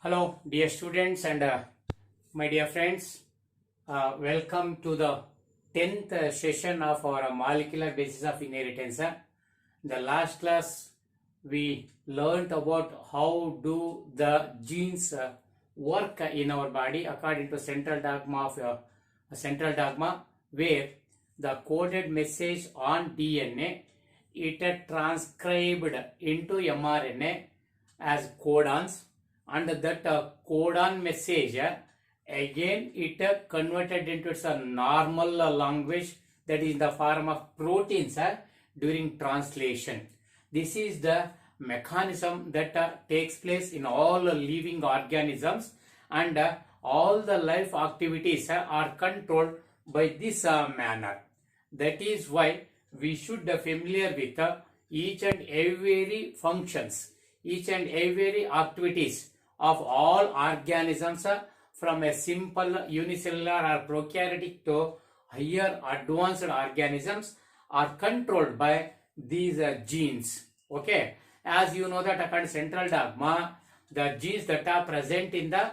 Hello, dear students and my dear friends. Welcome to the 10th session of our molecular basis of inheritance. The last class we learned about how do the genes work in our body according to central dogma of central dogma, where the coded message on DNA it transcribed into mRNA as codons, and that codon message again it converted into its normal language, that is in the form of proteins during translation. This is the mechanism that takes place in all living organisms, and all the life activities are controlled by this manner. That is why we should be familiar with each and every functions, each and every activities of all organisms, from a simple unicellular or prokaryotic to higher advanced organisms, are controlled by these genes. Okay, as you know that according to central dogma, the genes that are present in the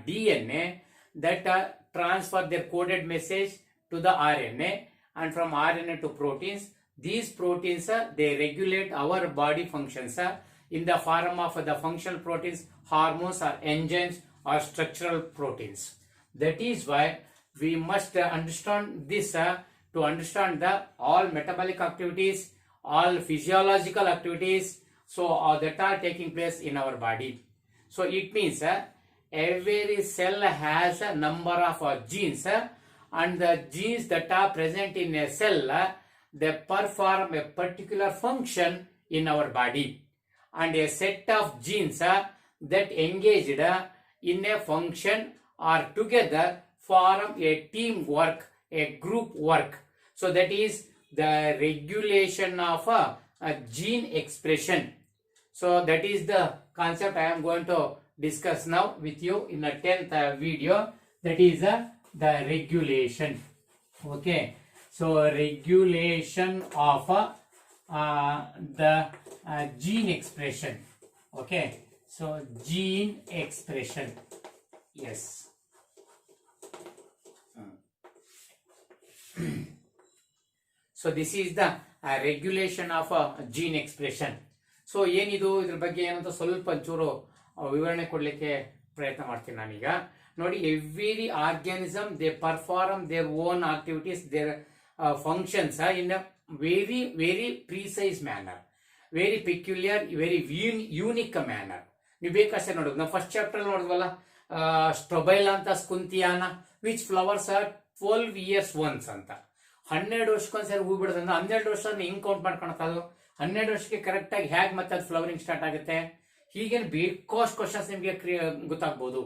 DNA that transfer their coded message to the RNA, and from RNA to proteins. These proteins they regulate our body functions in the form of the functional proteins, hormones or enzymes or structural proteins. That is why we must understand this to understand the all metabolic activities, all physiological activities, so that are taking place in our body. So it means every cell has a number of genes, and the genes that are present in a cell they perform a particular function in our body, and a set of genes that engaged in a function or together form a teamwork, a group work. So that is the regulation of a gene expression. So that is the concept I am going to discuss now with you in the 10th video. That is the regulation. Okay, so regulation of the gene expression. Okay, so gene expression, yes. So this is the regulation of gene expression. So ಏನಿದು ಇದ್ರ ಬಗ್ಗೆ ಏನಂತ ಸ್ವಲ್ಪ ಒಂಚೂರು ವಿವರಣೆ ಕೊಡ್ಲಿಕ್ಕೆ ಪ್ರಯತ್ನ ಮಾಡ್ತೀನಿ ನಾನೀಗ. ನೋಡಿ, every organism they perform their own activities, their functions in a very precise manner, very peculiar, very unique manner. ನೀವು ಬೇಕಷ್ಟೇ ನೋಡೋದು. ನಾವು ಫಸ್ಟ್ ಚಾಪ್ಟರ್ ನೋಡಿದ್ವಲ್ಲ, ಸ್ಟ್ರೊಬೈಲ್ ಅಂತ ಸ್ಕುಂತಿಯಾನ ವಿಚ್ ಫ್ಲವರ್ಸ್ 12 years once ಅಂತ. 12 ವರ್ಷಕ್ಕೊಂದ್ಸರಿ ಹೂ ಬಿಡೋದ್ರಿಂದ 12 ವರ್ಷ ಹಿಂಗ್ ಕೌಂಟ್ ಮಾಡ್ಕೊಳಕ್, ಅದು 12 ವರ್ಷಕ್ಕೆ ಕರೆಕ್ಟ್ ಆಗಿ ಹೇಗೆ ಮತ್ತೆ ಅದು ಫ್ಲವರಿಂಗ್ ಸ್ಟಾರ್ಟ್ ಆಗುತ್ತೆ. ಹೀಗೇನು ಬೇಕಾಷ್ಟು ಕ್ವಶನ್ಸ್ ನಿಮಗೆ ಗೊತ್ತಾಗ್ಬೋದು.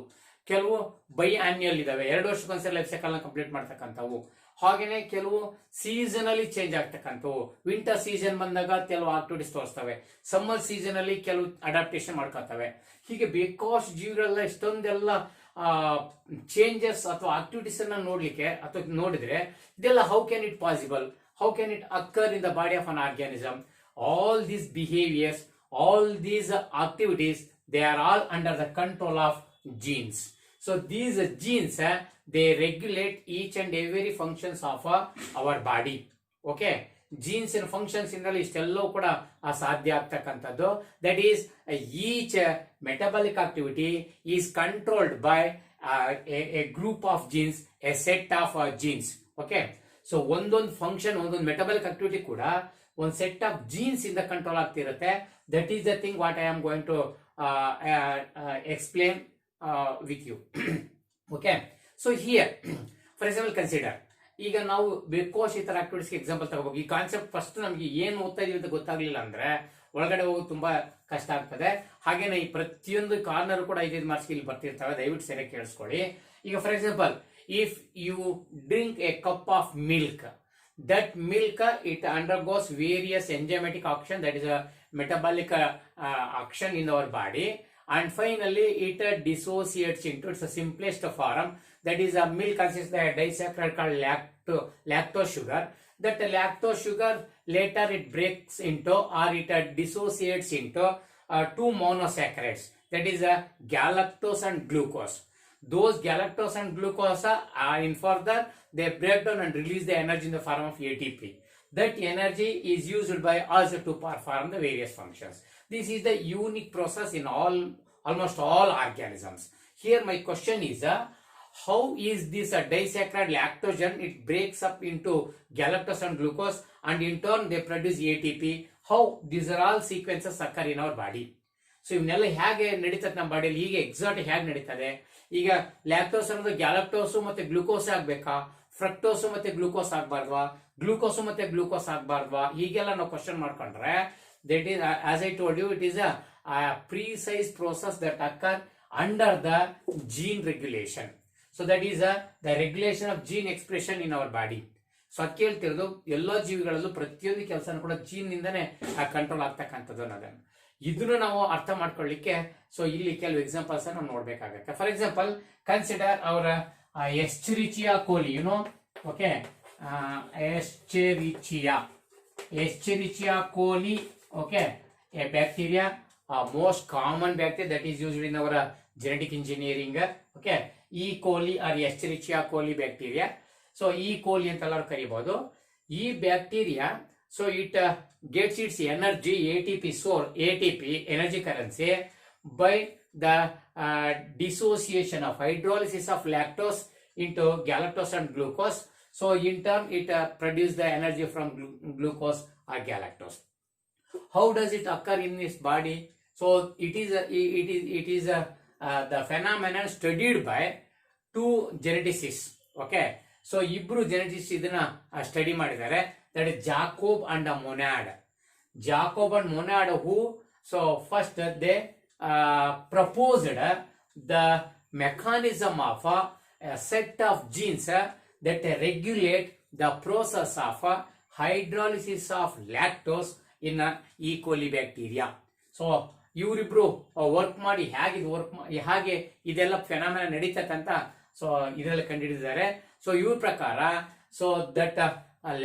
ಕೆಲವು ಬೈ ಆನ್ಯುಯಲ್ ಇದಾವೆ, 2 ವರ್ಷಕ್ಕೊಂದ್ಸರಿ ಲೈಫ್ ಸೈಕಲ್ ನ ಕಂಪ್ಲೀಟ್ ಮಾಡ್ತಕ್ಕಂಥವು. ಹಾಗೇನೆ ಕೆಲವು ಸೀಸನಲಿ ಚೇಂಜ್ ಆಗ್ತಕ್ಕಂಥವು. ವಿಂಟರ್ ಸೀಸನ್ ಬಂದಾಗ ಕೆಲವು ಆಕ್ಟಿವಿಟೀಸ್ ತೋರಿಸ್ತವೆ, ಸಮ್ಮರ್ ಸೀಸನ್ ಅಲ್ಲಿ ಕೆಲವು ಅಡಾಪ್ಟೇಷನ್ ಮಾಡ್ಕೊತವೆ. ಹೀಗೆ ಬೇಕಾಷ್ಟು ಜೀವಿಗಳೆಲ್ಲ ಇಷ್ಟೊಂದೆಲ್ಲ ಚೇಂಜಸ್ ಅಥವಾ ಆಕ್ಟಿವಿಟೀಸ್ ಅನ್ನ ನೋಡ್ಲಿಕ್ಕೆ ಅಥವಾ ನೋಡಿದ್ರೆ ಇದೆಲ್ಲ how can it possible, how can it occur in the body of an organism. All these behaviors, all these activities, they are all under the control of genes. So these genes they regulate each and every functions of our body. Okay, genes in functions ಇಂದಲೇ ಇಷ್ಟೆಲ್ಲವೂ ಕೂಡ ಸಾಧ್ಯ ಆಗ್ತಕ್ಕಂಥದ್ದು. That is each metabolic activity is controlled by a group of genes, a set of genes. Okay, so ಒಂದೊಂದು function, ಒಂದೊಂದು metabolic activity ಕೂಡ ಒಂದು set of genes ಇಂದ control ಆಗ್ತಿರುತ್ತೆ. That is the thing what I am going to explain with you. Okay, so here for example consider, ಈಗ ನಾವು ಬೇಕಾಷ್ಟು ಈ ತರ ಆಕ್ಟಿವಿಟೀಸ್ಗೆ ಎಕ್ಸಾಂಪಲ್ ತಗೋಬೇಕು. ಈ ಕಾನ್ಸೆಪ್ಟ್ ಫಸ್ಟ್ ನಮಗೆ ಏನು ಓದ್ತಾ ಇದೀವಿ ಅಂತ ಗೊತ್ತಾಗ್ಲಿಲ್ಲ ಅಂದ್ರೆ ಒಳಗಡೆ ಹೋಗೋದು ತುಂಬಾ ಕಷ್ಟ ಆಗ್ತದೆ. ಹಾಗೇನೆ ಈ ಪ್ರತಿಯೊಂದು ಕಾರ್ನರ್ ಕೂಡ 5 ಮಾರ್ಕ್ಸ್ ಇಲ್ಲಿ ಬರ್ತಿರ್ತವೆ, ದಯವಿಟ್ಟು ಸರಿಯಾಗಿ ಕೇಳಿಸ್ಕೊಳ್ಳಿ. ಈಗ for example, if you drink a cup of milk, that milk it undergoes various enzymatic action, that is a metabolic action in our body, and finally it dissociates into its simplest form, that is a milk consists of a disaccharide called lactose sugar. That lactose sugar later it breaks into or it dissociates into two monosaccharides, that is galactose and glucose. Those galactose and glucose are in further they break down and release the energy in the form of ATP. That energy is used by us to perform the various functions. This is the unique process in almost all organisms. Here my question is, how is this disaccharide lactogen? It breaks up into galactose and glucose, and in turn they produce ATP. How these are all sequences occur in our body. So ಇವನ್ನೆಲ್ಲ ಹೇಗೆ ನಡೀತದೆ ನಮ್ಮ ಬಾಡಿಯಲ್ಲಿ, ಹೀಗೆ exact ಹೇಗೆ ನಡೀತದೆ? ಈಗ lactose ಅನ್ನೋದು ಗ್ಯಾಲಕ್ಟೋಸು ಮತ್ತೆ ಗ್ಲೂಕೋಸ್ ಆಗ್ಬೇಕಾ, ಫ್ರಕ್ಟೋಸು ಮತ್ತೆ ಗ್ಲೂಕೋಸ್ ಆಗ್ಬಾರ್ದ್ವಾ, ಗ್ಲೂಕೋಸು ಮತ್ತೆ ಗ್ಲೂಕೋಸ್ ಆಗ್ಬಾರ್ದ್ವಾ? ಹೀಗೆಲ್ಲ ನಾವು ಕ್ವಶನ್ ಮಾಡ್ಕೊಂಡ್ರೆ, that is as I told you, it is a precise process that occur under the gene regulation. So that is the regulation of gene expression in our body. So ಅದಕ್ಕೆ ಹೇಳ್ತಿರೋದು, ಎಲ್ಲ ಜೀವಿಗಳಲ್ಲೂ ಪ್ರತಿಯೊಂದು ಕೆಲಸನೂ ಕೂಡ gene ನಿಂದನೇ control ಆಗ್ತಕ್ಕಂಥದ್ದು ಅನ್ನೋದನ್ನು. ಇದನ್ನು ನಾವು ಅರ್ಥ ಮಾಡ್ಕೊಳ್ಳಿಕ್ಕೆ ಸೊ ಇಲ್ಲಿ ಕೆಲವು ಎಕ್ಸಾಂಪಲ್ಸ್ ನಾವು ನೋಡ್ಬೇಕಾಗತ್ತೆ. ಫಾರ್ ಎಕ್ಸಾಂಪಲ್, ಕನ್ಸಿಡರ್ ಅವರ Escherichia coli, okay, Escherichia coli, okay, a bacteria, most common bacteria that is used in our genetic engineering, okay, E. coli or Escherichia coli bacteria. So E. coli ಅಂತೆಲ್ಲರೂ ಕರಿಬಹುದು. ಈ bacteria, so it gets its energy, ATP energy currency, by the dissociation of hydrolysis of lactose into galactose and glucose. So in turn it produces the energy from glucose or galactose. How does it occur in this body? So it is the phenomenon studied by two geneticists. Okay, so ibru geneticists idana study ಮಾಡಿದ್ದಾರೆ. That is Jacob and Monod. Jacob and Monod, who so first they proposed the mechanism of a set of genes that regulate the process of hydrolysis of lactose in E. coli bacteria. So ಇವರಿಬ್ರು work ಮಾಡಿ ಹೇಗೆ ಇದೆಲ್ಲ phenomena ನಡೀತದೆ ಅಂತ so ಇದರಲ್ಲಿ ಕಂಡುಹಿಡಿದಿದ್ದಾರೆ. So ಇವ್ರ ಪ್ರಕಾರ, so that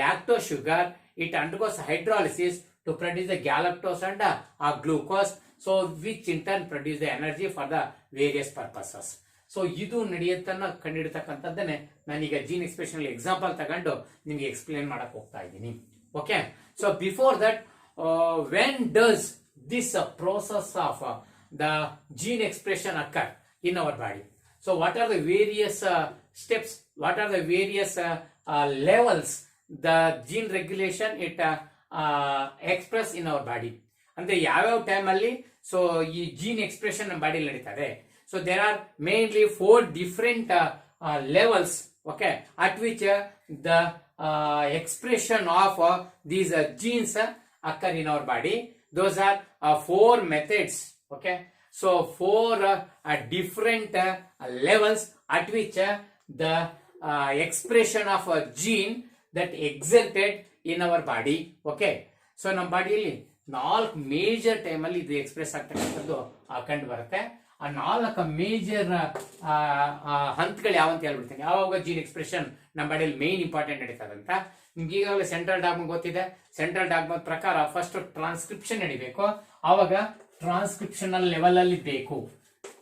lactose sugar it undergoes hydrolysis to produce the galactose and glucose, so which in turn produce the energy for the various purposes. So ಇದು ನಡೆಯುತ್ತನ್ನ ಕಂಡುಹಿಡಿತಕ್ಕಂಥದ್ದನ್ನೇ ನಾನೀಗ ಜೀನ್ ಎಕ್ಸ್ಪ್ರೆಷನ್ ಎಕ್ಸಾಂಪಲ್ ತಗೊಂಡು ನಿಮ್ಗೆ ಎಕ್ಸ್ಪ್ಲೇನ್ ಮಾಡಕ್ ಹೋಗ್ತಾ ಇದ್ದೀನಿ. Okay, so before that, when does this process of the gene expression occur in our body? So what are the various steps, what are the various levels the gene regulation it express in our body? ಅಂದ್ರೆ ಯಾವ್ಯಾವ time ಅಲ್ಲಿ so ಈ gene expression ನಮ್ಮ body ನಡೀತದೆ. So there are mainly 4 different levels, okay, at which the expression of these genes occur in our body. Those are 4 methods, okay, so 4 different levels at which the expression of a gene that exerted in our body. Okay, so ನಮ್ಮ ಬಾಡಿಯಲ್ಲಿ 4 major time ಅಲ್ಲಿ ಇದು express ಆಗ್ತಕ್ಕಂಥದ್ದು ಕಂಡು ಬರುತ್ತೆ. ಆ 4 major ಹಂತಗಳು ಯಾವಂತ ಹೇಳ್ಬಿಡ್ತೀನಿ. ಯಾವಾಗ ಜೀನ್ ಎಕ್ಸ್ಪ್ರೆಷನ್ ನಮ್ಮ ಬಾಡಿಯಲ್ಲಿ ಮೇನ್ ಇಂಪಾರ್ಟೆಂಟ್ ನಡೀತದಂತ ನಿಮ್ಗೆ ಈಗಾಗಲೇ ಸೆಂಟ್ರಲ್ ಡಾಗ್ಮಾ ಗೊತ್ತಿದೆ. ಸೆಂಟ್ರಲ್ ಡಾಗ್ಮಾ ಪ್ರಕಾರ ಫಸ್ಟ್ ಟ್ರಾನ್ಸ್ಕ್ರಿಪ್ಷನ್ ನಡಿಬೇಕು, ಆವಾಗ ಟ್ರಾನ್ಸ್ಕ್ರಿಪ್ಷನಲ್ ಲೆವೆಲ್ ಅಲ್ಲಿ ಬೇಕು.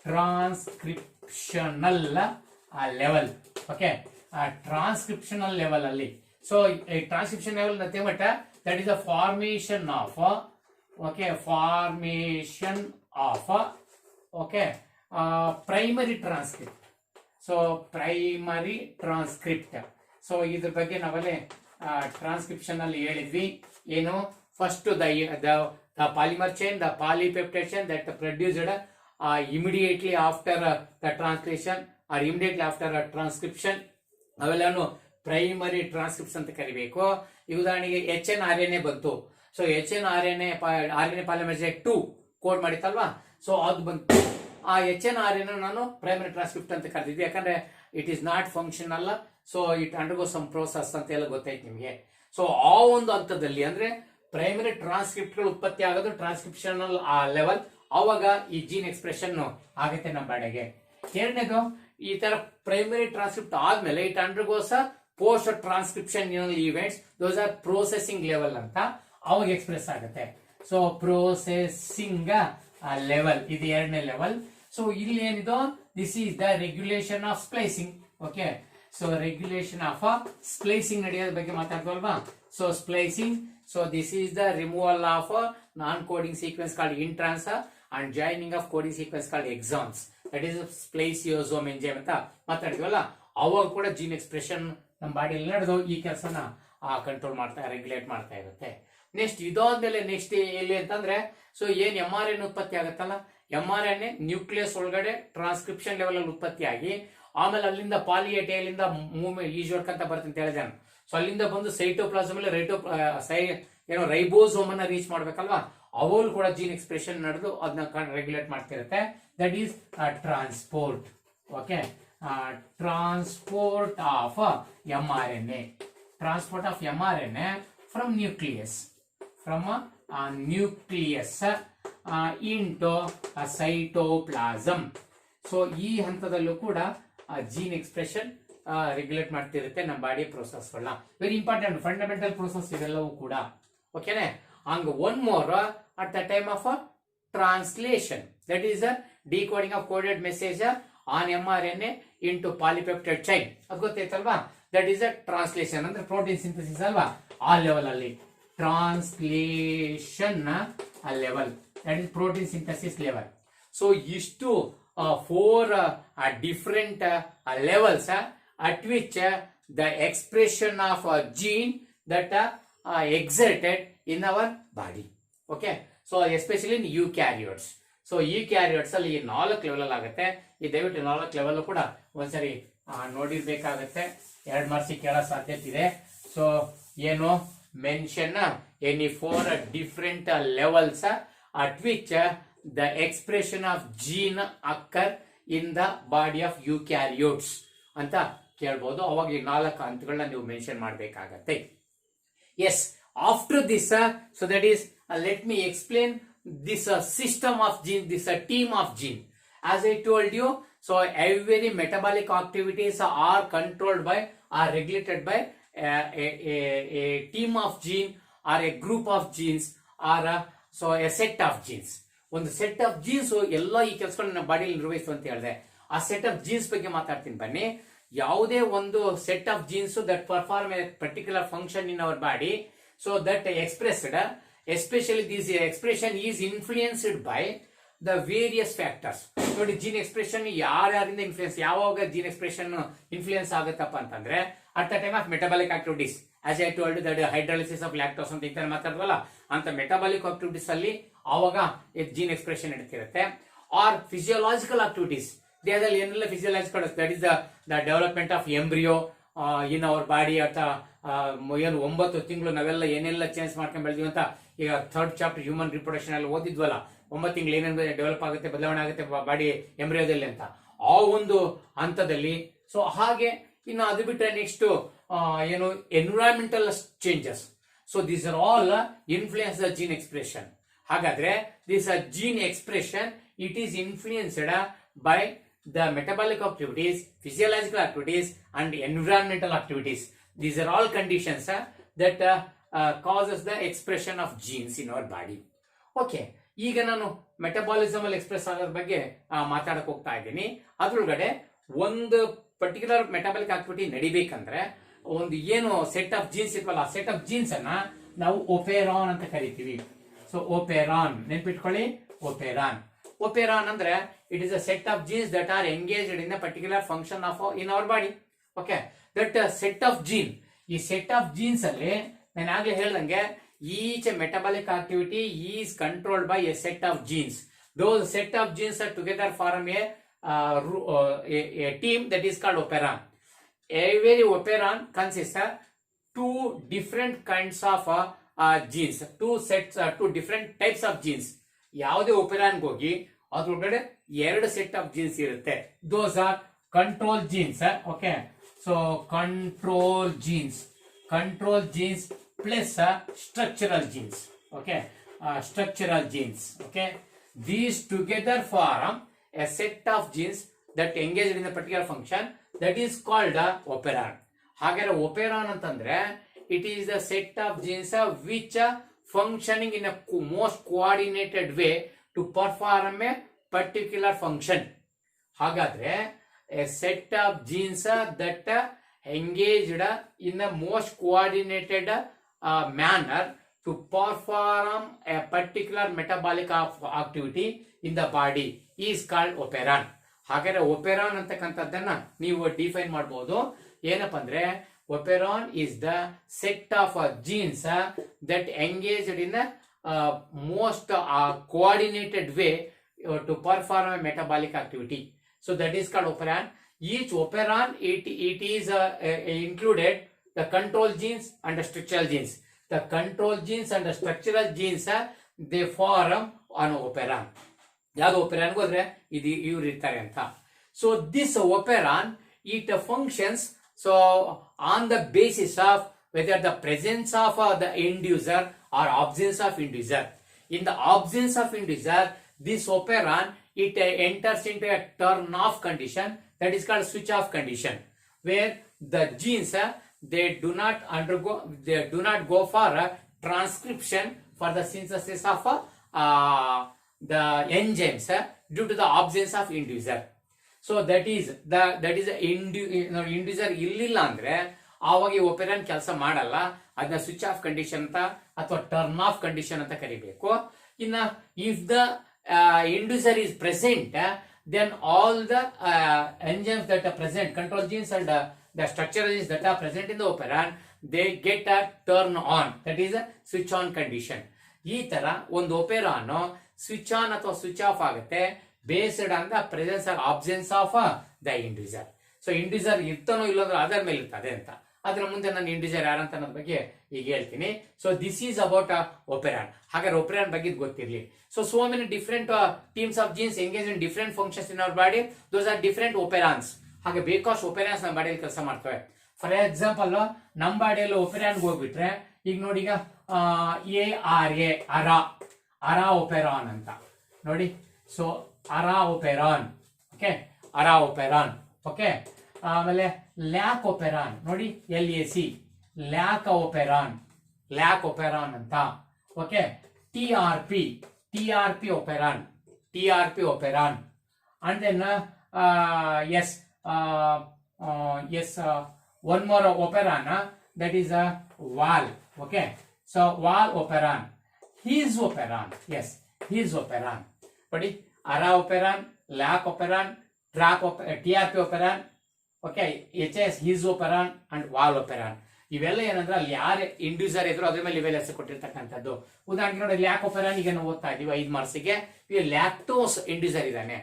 Transcriptional level, okay, transcriptional level ಅಲ್ಲಿ. ಸೊ ಈ transcription level nothing but that is the formation of, okay, formation of, okay, primary transcript. So primary transcript, so ಇದ್ರ ಬಗ್ಗೆ ನಾವಲ್ಲೇ ಟ್ರಾನ್ಸ್ಕ್ರಿಪ್ಷನ್ ಅಲ್ಲಿ ಹೇಳಿದ್ವಿ. ಏನು, first the polymer chain, the polypeptide chain that produced immediately after the translation or immediately after transcription, ಅವೆಲ್ಲನು primary transcription ಅಂತ ಕರಿಬೇಕು. ಈ ಉದಾಹರಣೆಗೆ HNRNA ಬಂತು. So HNRNA polymer chain 2 code ಮಾಡಿತ್ತಲ್ವಾ, ಸೊ ಅದು ಬಂತು. ಆ HNRNA ನಾನು ಪ್ರೈಮರಿ ಟ್ರಾನ್ಸ್ಕ್ರಿಪ್ಟ್ ಅಂತ ಕರೆದಿದ್ವಿ, ಯಾಕಂದ್ರೆ it is not functional, so it undergo some process ಅಂತ ಎಲ್ಲ ಗೊತ್ತಾಯ್ತು ನಿಮಗೆ. ಸೊ ಆ ಒಂದು ಹಂತದಲ್ಲಿ ಅಂದ್ರೆ ಪ್ರೈಮರಿ ಟ್ರಾನ್ಸ್ಕ್ರಿಪ್ಟ್ಗಳು ಉತ್ಪತ್ತಿ ಆಗೋದು ಟ್ರಾನ್ಸ್ಕ್ರಿಪ್ಷನಲ್ ಲೆವೆಲ್, ಆವಾಗ ಈ ಜೀನ್ ಎಕ್ಸ್ಪ್ರೆಷನ್ ಆಗುತ್ತೆ ನಮ್ಮ ಬಾಡಿಗೆ. ಎರಡನೇದು, ಈ ತರ ಪ್ರೈಮರಿ ಟ್ರಾನ್ಸ್ಕ್ರಿಪ್ಟ್ ಆದ್ಮೇಲೆ it undergoes post transcription events, those are processing level ಅಂತ, ಅವಾಗ ಎಕ್ಸ್ಪ್ರೆಸ್ ಆಗುತ್ತೆ. ಸೊ ಪ್ರೋಸೆಸಿಂಗ್ ಲೆವೆಲ್, ಇದು ಎರಡನೇ ಲೆವೆಲ್. ಸೊ ಇಲ್ಲಿ ಏನಿದು, this is the regulation of splicing. Okay, so regulation of splicing ನಡೆಯೋದ್ರ ಬಗ್ಗೆ ಮಾತಾಡ್ತಲ್ವಾ. So splicing, so this is the removal of non coding sequence called introns and joining of coding sequence called exons. That is spliceosome enzyme ಅಂತ ಮಾತಾಡ್ತೀವಲ್ಲ, ಅವಾಗ ಕೂಡ gene expression ನಮ್ಮ ಬಾಡಿಯಲ್ಲಿ ನಡೆದು ಈ ಕೆಲಸನ ಕಂಟ್ರೋಲ್ ಮಾಡ್ತಾ, ರೆಗ್ಯುಲೇಟ್ ಮಾಡ್ತಾ ಇರುತ್ತೆ. ನೆಕ್ಸ್ಟ್ ಇದಾದ್ಮೇಲೆ ನೆಕ್ಸ್ಟ್ ಎಲ್ಲಿ ಅಂತಂದ್ರೆ, ಸೊ ಏನ್ MRNA ಉತ್ಪತ್ತಿ ಆಗುತ್ತಲ್ಲ, MRNA ನ್ಯೂಕ್ಲಿಯಸ್ ಒಳಗಡೆ ಟ್ರಾನ್ಸ್ಕ್ರಿಪ್ಷನ್ ಲೆವೆಲ್ ಅಲ್ಲಿ ಉತ್ಪತ್ತಿ ಆಗಿ, ಆಮೇಲೆ ಅಲ್ಲಿಂದ ಪಾಲಿ ಎ ಟೈಲ್ ಮೂವ್ಮೆಂಟ್ ಈಜೋಡ್ಕಂತ ಬರುತ್ತೆ ಅಂತ ಹೇಳಿದೆ. ಸೊ ಅಲ್ಲಿಂದ ಬಂದು ಸೈಟೋಪ್ಲಾಸಮ್ ಅಲ್ಲಿ ರೈಬೋಸೋಮ್ ಅನ್ನ ರೀಚ್ ಮಾಡ್ಬೇಕಲ್ವಾ, ಅವಳು ಕೂಡ ಜೀನ್ ಎಕ್ಸ್ಪ್ರೆಷನ್ ನಡೆದು ಅದನ್ನ ರೆಗ್ಯುಲೇಟ್ ಮಾಡ್ತಿರುತ್ತೆ. That is transport. Okay, transport of MRNA, transport of MRNA from nucleus, from nucleus into cytoplasm. So ಈ ಹಂತದಲ್ಲೂ ಕೂಡ ಜೀನ್ ಎಕ್ಸ್ಪ್ರೆಷನ್ ರೆಗ್ಯುಲೇಟ್ ಮಾಡ್ತಿರುತ್ತೆ ನಮ್ಮ ಬಾಡಿ ಪ್ರೋಸೆಸ್ಗಳನ್ನ. ವೆರಿ ಇಂಪಾರ್ಟೆಂಟ್ ಫಂಡಮೆಂಟಲ್ ಪ್ರೋಸೆಸ್ ಇವೆಲ್ಲವೂ ಕೂಡ. ಓಕೆನೆ, ಹಂಗ one more at the time of translation, that is decoding of coded message on MRNA into polypeptide chain. ಅದು ಗೊತ್ತೈತಲ್ವಾ, ದಟ್ ಈಸ್ ಟ್ರಾನ್ಸ್ಲೇಷನ್ ಅಂದ್ರೆ ಪ್ರೋಟೀನ್ ಸಿಂಥಸಿಸ್ ಅಲ್ವಾ, ಆ ಲೆವೆಲ್ ಅಲ್ಲಿ translation level, that is protein synthesis level. So ಇಷ್ಟು 4 different levels at which the expression of a gene that exerted in our body. Okay, so especially in eukaryotes. So eukaryotes ಅಲ್ಲಿ 4 level ಆಗುತ್ತೆ. ಈ ದಯವಿಟ್ಟು 4 level ಕೂಡ ಒಂದ್ಸರಿ ನೋಡಿರ್ಬೇಕಾಗತ್ತೆ, 2 marks ಕೇಳೋ ಸಾಧ್ಯತೆ ಇದೆ. ಸೊ ಏನು mention any 4 different levels at which the expression of gene occur in the body of eukaryotes ಅಂತ ಕೇಳಬಹುದು. ಅವಾಗ ಈ 4 ಹಂತಗಳನ್ನ ನೀವು ಮೆನ್ಷನ್ ಮಾಡಬೇಕಾಗತ್ತೆ. Yes, after this, so that is let me explain this system of gene, this team of gene. As I told you, so every metabolic activities are controlled by, are regulated by a team of gene or a group of genes or so a set of genes. ಒಂದು set of jeans ಎಲ್ಲ ಈ ಕೆಲಸಗಳನ್ನ ಬಾಡಿಯಲ್ಲಿ ನಿರ್ವಹಿಸು ಅಂತ ಹೇಳಿದೆ. ಆ set of jeans ಬಗ್ಗೆ ಮಾತಾಡ್ತೀನಿ ಬನ್ನಿ. ಯಾವುದೇ ಒಂದು set of genes that perform a particular function in our body, so that expressed, especially this expression is influenced by the various factors. ನೋಡಿ, ಜೀನ್ ಎಕ್ಸ್ಪ್ರೆಷನ್ ಯಾರ್ಯಾರಿಂದ ಇನ್ಫ್ಲೂಯೆನ್ಸ್, ಯಾವಾಗ ಜೀನ್ ಎಕ್ಸ್ಪ್ರೆಷನ್ ಇನ್ಫ್ಲೂಯೆನ್ಸ್ ಆಗುತ್ತಪ್ಪ ಅಂತಂದ್ರೆ at the time of metabolic activities. As I told that hydrolysis of lactose ಅಂತ ಇಂತ ಮಾತಾಡ್ವಲ್ಲ, ಅಂತ metabolic activities ಅಲ್ಲಿ ಆವಾಗ ಜೀನ್ ಎಕ್ಸ್ಪ್ರೆಷನ್ ನಡೀತಿರುತ್ತೆ. ಆರ್ ಫಿಸಿಯೋಲಾಜಿಕಲ್ ಆಕ್ಟಿವಿಟೀಸ್, ದೇಹದಲ್ಲಿ ಏನೆಲ್ಲ physiological, that is the development of embryo in our body. ಅಥವಾ ಏನು 9 ತಿಂಗಳು ನಾವೆಲ್ಲ ಏನೆಲ್ಲ ಚೇಂಜ್ ಮಾಡ್ಕೊಂಡು ಬೆಳೆದಿವಿ ಅಂತ ಈಗ 3rd ಚಾಪ್ಟರ್ ಹ್ಯೂಮನ್ ರಿಪ್ರೊಡಕ್ಷನ್ ಅಲ್ಲಿ ಓದಿದ್ವಲ್ಲ, 9 ತಿಂಗಳು ಏನೇನು ಡೆವಲಪ್ ಆಗುತ್ತೆ, ಬದಲಾವಣೆ ಆಗುತ್ತೆ ಬಾಡಿ ಎಂಬ್ರಿಯೋದಲ್ಲಿ ಅಂತ, ಆ ಒಂದು ಹಂತದಲ್ಲಿ. ಸೊ ಹಾಗೆ ಇನ್ನು ಅದು ಬಿಟ್ಟರೆ ನೆಕ್ಸ್ಟ್ ಏನು environmental changes. So these are all influence the gene expression. ಹಾಗಾದ್ರೆ this gene expression it is influenced by the metabolic activities, physiological activities and environmental activities. These are all conditions that causes the expression of genes in our body. Okay, ಈಗ ನಾನು metabolism ಅಲ್ಲಿ express ಆಗೋದ್ರ ಬಗ್ಗೆ ಮಾತಾಡಕ್ ಹೋಗ್ತಾ ಇದ್ದೀನಿ. ಅದ್ರೊಳಗಡೆ ಒಂದು particular metabolic activity ನಡಿಬೇಕಂದ್ರೆ ಒಂದು ಏನು ಸೆಟ್ ಆಫ್ ಜೀನ್ಸ್ ಇರ್ವಲ್ಲ, ಆ ಸೆಟ್ ಆಫ್ ಜೀನ್ಸ್ ಅನ್ನ ನಾವು ಒಪೆರಾನ್ ಅಂತ ಕರಿತೀವಿ. ಸೊ ಒಪೆರಾನ್ ನೆನ್ಪಿಟ್ಕೊಳ್ಳಿ, ಒಪೆರಾನ್. ಒಪೆರಾನ್ ಅಂದ್ರೆ it is a set of genes that are engaged in a particular function of in our body. Okay, that set of gene, ಈ set of genes ಅಲ್ಲಿ ನಾನು ಆಗ್ಲೇ ಹೇಳ್ದಂಗೆ each metabolic activity is controlled by a set of genes. Those set of genes are together form a team that is called operon. Every operon consists of 2 different kinds of genes, 2 different types of genes. ಯಾವುದೇ operon ಹೋಗಿ ಅದ್ರೊಳಗಡೆ 2 set of genes ಇರುತ್ತೆ. Those are control genes. Okay, so control genes plus structural genes. Okay, structural genes. Okay, these together form a set of genes that engaged in the particular function that is called operon. ಹಾಗಾದ್ರೆ operon ಅಂತಂದ್ರೆ it is the set of genes which functioning in a most coordinated way to perform a particular function. ಹಾಗಾದ್ರೆ a set of genes that engaged in the most coordinated manner to perform a particular metabolic activity in the body is called operon. ಹಾಗಾದ್ರೆ operon ಅಂತಕ್ಕಂಥದ್ದನ್ನ ನೀವು define ಮಾಡಬಹುದು. ಏನಪ್ಪಾ ಅಂದ್ರೆ operon is the set of genes that engaged in the most coordinated way to perform a metabolic activity. So that is called operon. Each operon it is included the control genes and the structural genes. The control genes and the structural genes they form an operon. ಯಾವುದು operon ಹೋದ್ರೆ ಇದು ಇವ್ರು ಇರ್ತಾರೆ ಅಂತ. So this operon it functions so on the basis of whether the presence of the inducer or absence of inducer. In the absence of inducer, this operon it enters into a turn off condition, that is called switch off condition, where the genes they do not go for transcription for the synthesis of the enzymes due to the absence of inducer. So that is inducer ಇಲ್ಲಿಲ್ಲ ಅಂದ್ರೆ ಆವಾಗ ಈ operon ಕೆಲಸ ಮಾಡಲ್ಲ. ಅದನ್ನ switch off condition ಅಂತ ಅಥವಾ turn off condition ಅಂತ ಕರಿಬೇಕು. ಇನ್ನ if the inducer is present, then all the enzymes that are present, control genes and the structural genes that are present in the operon, they get a turn on, that is a switch on condition. ಈ ತರ ಒಂದು operon switch on ಅಥವಾ switch off ಆಗುತ್ತೆ based on the presence or absence of the inducer. So inducer ಇರ್ತಾನೋ ಇಲ್ಲಂದ್ರೆ ಅದರ ಮೇಲೆ ಇರ್ತದೆ ಅಂತ. ಅದ್ರ ಮುಂದೆ ನಾನು ಇಂಡ್ಯೂಸರ್ ಯಾರಂತ ಅನ್ನೋದ್ರ ಬಗ್ಗೆ ಈಗ ಹೇಳ್ತೀನಿ. So this is about operon. ಹಾಗಾದ್ರೆ ಒಪೆರಾನ್ ಬಗ್ಗೆ ಗೊತ್ತಿರಲಿ. So many different teams of genes engage in different functions in our body, those are different operons. ಹಾಗೆ ಬೇಕಾಷ್ಟು ಒಪೆರಾನ್ಸ್ ನಮ್ಮ ಬಾಡಿಯಲ್ಲಿ ಕೆಲಸ ಮಾಡ್ತವೆ. ಫಾರ್ ಎಕ್ಸಾಂಪಲ್ ನಮ್ಮ ಬಾಡಿಯಲ್ಲಿ ಒಪೆರಾನ್ ಹೋಗ್ಬಿಟ್ರೆ ಈಗ ನೋಡಿ, ಈಗ ARA ಅರಾ ಒಪೆರಾನ್ ಅಂತ ನೋಡಿ. So ara operon, okay, ara operon, okay. ಆಮೇಲೆ ಲ್ಯಾಕ್ ಒಪೆರಾನ್ ನೋಡಿ, LAC ಲ್ಯಾಕ್ ಒಪೆರಾನ್ ಅಂತ, okay. TRP operon, and then one more operon, that is a wall, okay. So wall operon, his operon, yes, his operon. But ara operon, lac operon, TRP operon, okay, HS his operon and wall operon. ಇವೆಲ್ಲ ಏನಂದ್ರೆ ಅಲ್ಲಿ ಯಾರು inducer ಇದ್ರು ಅದ್ರ ಮೇಲೆ ಇವೆಲ್ಲ ಹೆಸರು ಕೊಟ್ಟಿರ್ತಕ್ಕಂಥದ್ದು. ಉದಾಹರಣೆಗೆ ನೋಡಿ, ಲ್ಯಾಕ್ ಒಪೆರಾನ್ ಈಗ ನಾವು ಓದ್ತಾ ಇದೀವಿ 5 ಮಾರ್ಕ್ಸಿಗೆ. ಈಗ ಲ್ಯಾಕ್ಟೋಸ್ ಇಂಡ್ಯೂಸರ್ ಇದ್ದಾನೆ.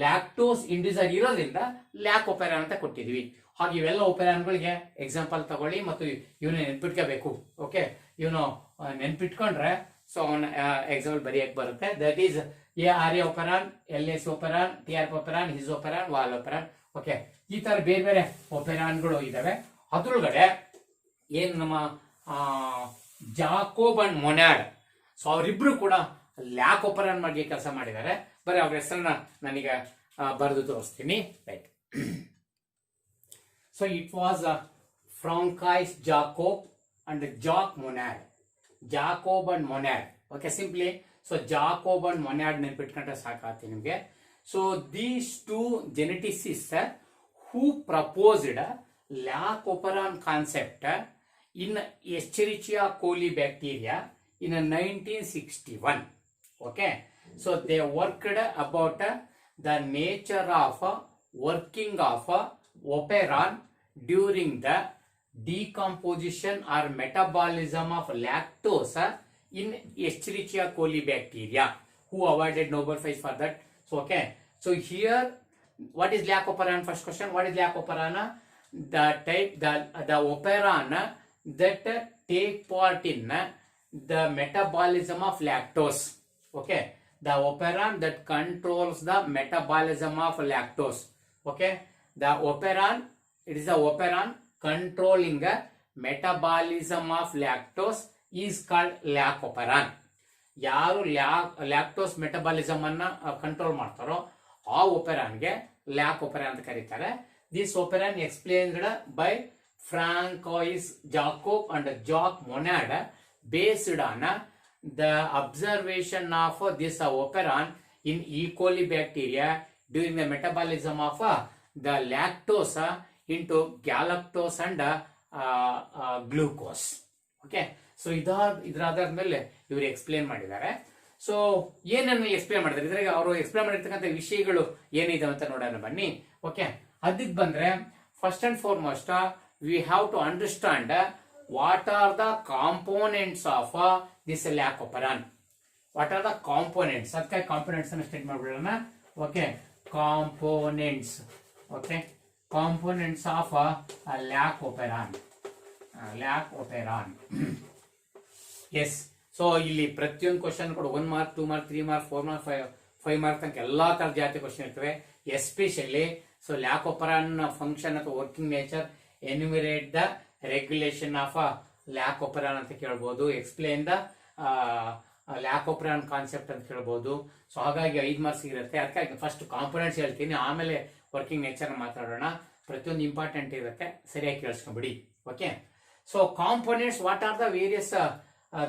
ಲ್ಯಾಕ್ಟೋಸ್ ಇಂಡ್ಯೂಸರ್ ಇರೋದ್ರಿಂದ ಲ್ಯಾಕ್ ಒಪೆರಾನ್ ಅಂತ ಕೊಟ್ಟಿದ್ವಿ. ಹಾಗೆ ಇವೆಲ್ಲ ಒಪೆರಾನ್ಗಳಿಗೆ ಎಕ್ಸಾಂಪಲ್ ತಗೊಳ್ಳಿ ಮತ್ತು ಇವನು ನೆನ್ಪಿಟ್ಕೋಬೇಕು, ಓಕೆ. ಇವನು ನೆನ್ಪಿಟ್ಕೊಂಡ್ರೆ ಸೊ ಅವನ ಎಕ್ಸಾಂಪಲ್ ಬರೆಯಕ್ಕೆ ಬರುತ್ತೆ. That is ARA operon, LAC operon, TRP operon, his operon, wall operon, okay. ಈ ತರ ಬೇರೆ ಬೇರೆ ಒಪೆರಾನ್ಗಳು ಇದಾವೆ. ಅದ್ರೊಳಗಡೆ ಏನು ನಮ್ಮ ಜಾಕೋಬ್ ಅಂಡ್ ಮೊನಾಡ್, ಸೊ ಅವರಿಬ್ರು ಕೂಡ ಲ್ಯಾಕ್ ಒಪೆರಾನ್ ಬಗ್ಗೆ ಕೆಲಸ ಮಾಡಿದ್ದಾರೆ. ಬರೀ ಅವ್ರ ಹೆಸರನ್ನ ನಾನೀಗ ಬರೆದು ತೋರಿಸ್ತೀನಿ. Right. So it was Francois Jacob and Jacques Monod. Jacob and Monod. Okay, simply. So Jacob and Monod ನೆನ್ಪಿಟ್ಕೊಂಡ್ರೆ ಸಾಕಾಗ್ತಿ ನಿಮಗೆ. So these two geneticists who proposed lac operon concept in Escherichia coli bacteria in 1961. Okay. So they worked about the nature of working of operon during the decomposition or metabolism of lactose in Escherichia coli bacteria, who awarded Nobel Prize for that. So okay, so here what is lac operon? First question, what is lac operon? The type, the operon that take part in the metabolism of lactose, okay. The operon that controls the metabolism of lactose, okay. The operon, it is the operon controlling the metabolism of lactose is called lac operon. ಯಾರು lactose metabolism ಅನ್ನ control ಮಾಡ್ತಾರೋ ಆ ಒಪೆರಾನ್ಗೆ lac operon ಅಂತ ಕರೀತಾರೆ. This operon explained by Francois Jacob and Jacques Monod based on the observation of this operon in E. coli bacteria during the metabolism of the lactose into galactose and glucose. Okay, so ಇದಾದ್ಮೇಲೆ ಇವರು explain ಮಾಡಿದ್ದಾರೆ. So ಏನನ್ನು explain ಮಾಡಿದ್ದಾರೆ, ಇದ್ರಾಗ ಅವರು explain ಮಾಡಿರ್ತಕ್ಕಂಥ ವಿಷಯಗಳು ಏನಿದೆ ಅಂತ ನೋಡೋಣ ಬನ್ನಿ. ಓಕೆ, ಅದಕ್ಕೆ ಬಂದ್ರೆ first and foremost we have to understand what are the components of this lac operon. What are the components, ಅದಕ್ಕೆ ಕಾಂಪೋನೆಂಟ್ಸ್ ಅನ್ನು ಸ್ಟೇಟ್ ಮಾಡ್ಬಿಡೋಣ. Okay, components. Okay, components of lac operon. Yes, so ಇಲ್ಲಿ ಪ್ರತಿಯೊಂದು ಕ್ವಶನ್ ಕೂಡ 1 mark, 2 mark, 3 mark, 4 mark, 5 mark ತನಕ ಎಲ್ಲಾ ತರ ಜಾತಿ ಕ್ವಶನ್ ಇರ್ತವೆ. ಎಸ್ಪೆಷಲಿ ಸೊ ಲ್ಯಾಕೋಪರಾನ್ ಫಂಕ್ಷನ್ ಅಥವಾ working nature, enumerate the regulation of lac operon ಅಂತ ಕೇಳ್ಬೋದು, ಎಕ್ಸ್ಪ್ಲೇನ್ ದ ಲ್ಯಾಕೋಪರಾನ್ ಕಾನ್ಸೆಪ್ಟ್ ಅಂತ ಕೇಳ್ಬೋದು. ಸೊ ಹಾಗಾಗಿ 5 ಮಾರ್ಕ್ಸ್ ಇರುತ್ತೆ. ಅದಕ್ಕಾಗಿ ಫಸ್ಟ್ ಕಾಂಪೋನೆಂಟ್ಸ್ ಹೇಳ್ತೀನಿ, ಆಮೇಲೆ ವರ್ಕಿಂಗ್ ನೇಚರ್ ಮಾತಾಡೋಣ. ಪ್ರತಿಯೊಂದು ಇಂಪಾರ್ಟೆಂಟ್ ಇರುತ್ತೆ, ಸರಿಯಾಗಿ ಕೇಳಿಸ್ಕೊಂಬಿಡಿ. Okay, so components, what are the various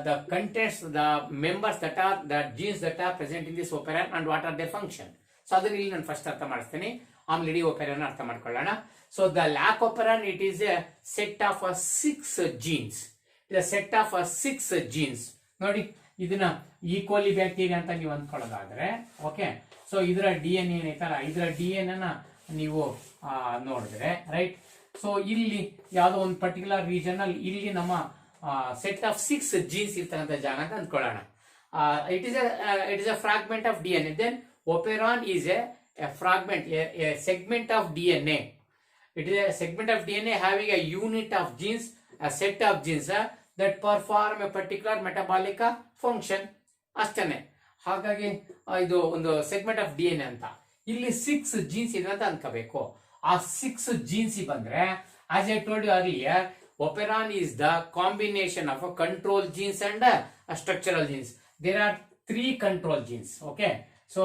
the contents, the members that are the genes that are present in this operon and what are their function. So ಅದನ್ನ ಇಲ್ಲಿ ನಾನು ಫಸ್ಟ್ ಅರ್ಥ ಮಾಡಿಸ್ತೀನಿ, ಆಮೇಲೆ ಇಡೀ operon ಅರ್ಥ ಮಾಡ್ಕೊಳ್ಳೋಣ. So the Lacoperon, it is a set of 6 genes. It is a set of 6 genes. ನೋಡಿ, ಇದನ್ನ E. coli ಬ್ಯಾಕ್ಟೀರಿಯಾ ಅಂತ ನೀವು ಅಂದ್ಕೊಳ್ಳೋದಾದ್ರೆ, ಓಕೆ, ಸೊ ಇದರ DNA ಏನೈತಲ್ಲ, ಇದರ DNA ನ ನೀವು ನೋಡಿದ್ರೆ ರೈಟ್. ಸೊ ಇಲ್ಲಿ ಯಾವುದೋ ಒಂದು ಪರ್ಟಿಕ್ಯುಲರ್ ರೀಜನ್ ಅಲ್ಲಿ ಇಲ್ಲಿ ನಮ್ಮ ಸೆಟ್ ಆಫ್ 6 ಜೀನ್ಸ್ ಇರ್ತಕ್ಕಂಥ ಜಾಗ ಅಂತ ಅಂದ್ಕೊಳ್ಳೋಣ. It is a fragment of DNA. Then operon is a fragment, a segment of DNA. It is a segment of DNA having a unit of genes, a set of genes that perform a particular metabolic function. ಅಷ್ಟೇ. ಹಾಗಾಗಿ ಇದು ಒಂದು segment of DNA ಅಂತ. ಇಲ್ಲಿ 6 jeans ಇದೆ ಅಂತ ಅನ್ಕೋಬೇಕು. ಆ 6 genes ಬಂದ್ರೆ, as I told you earlier, operon is the combination of a control genes and a structural genes. There are 3 control genes. Okay, so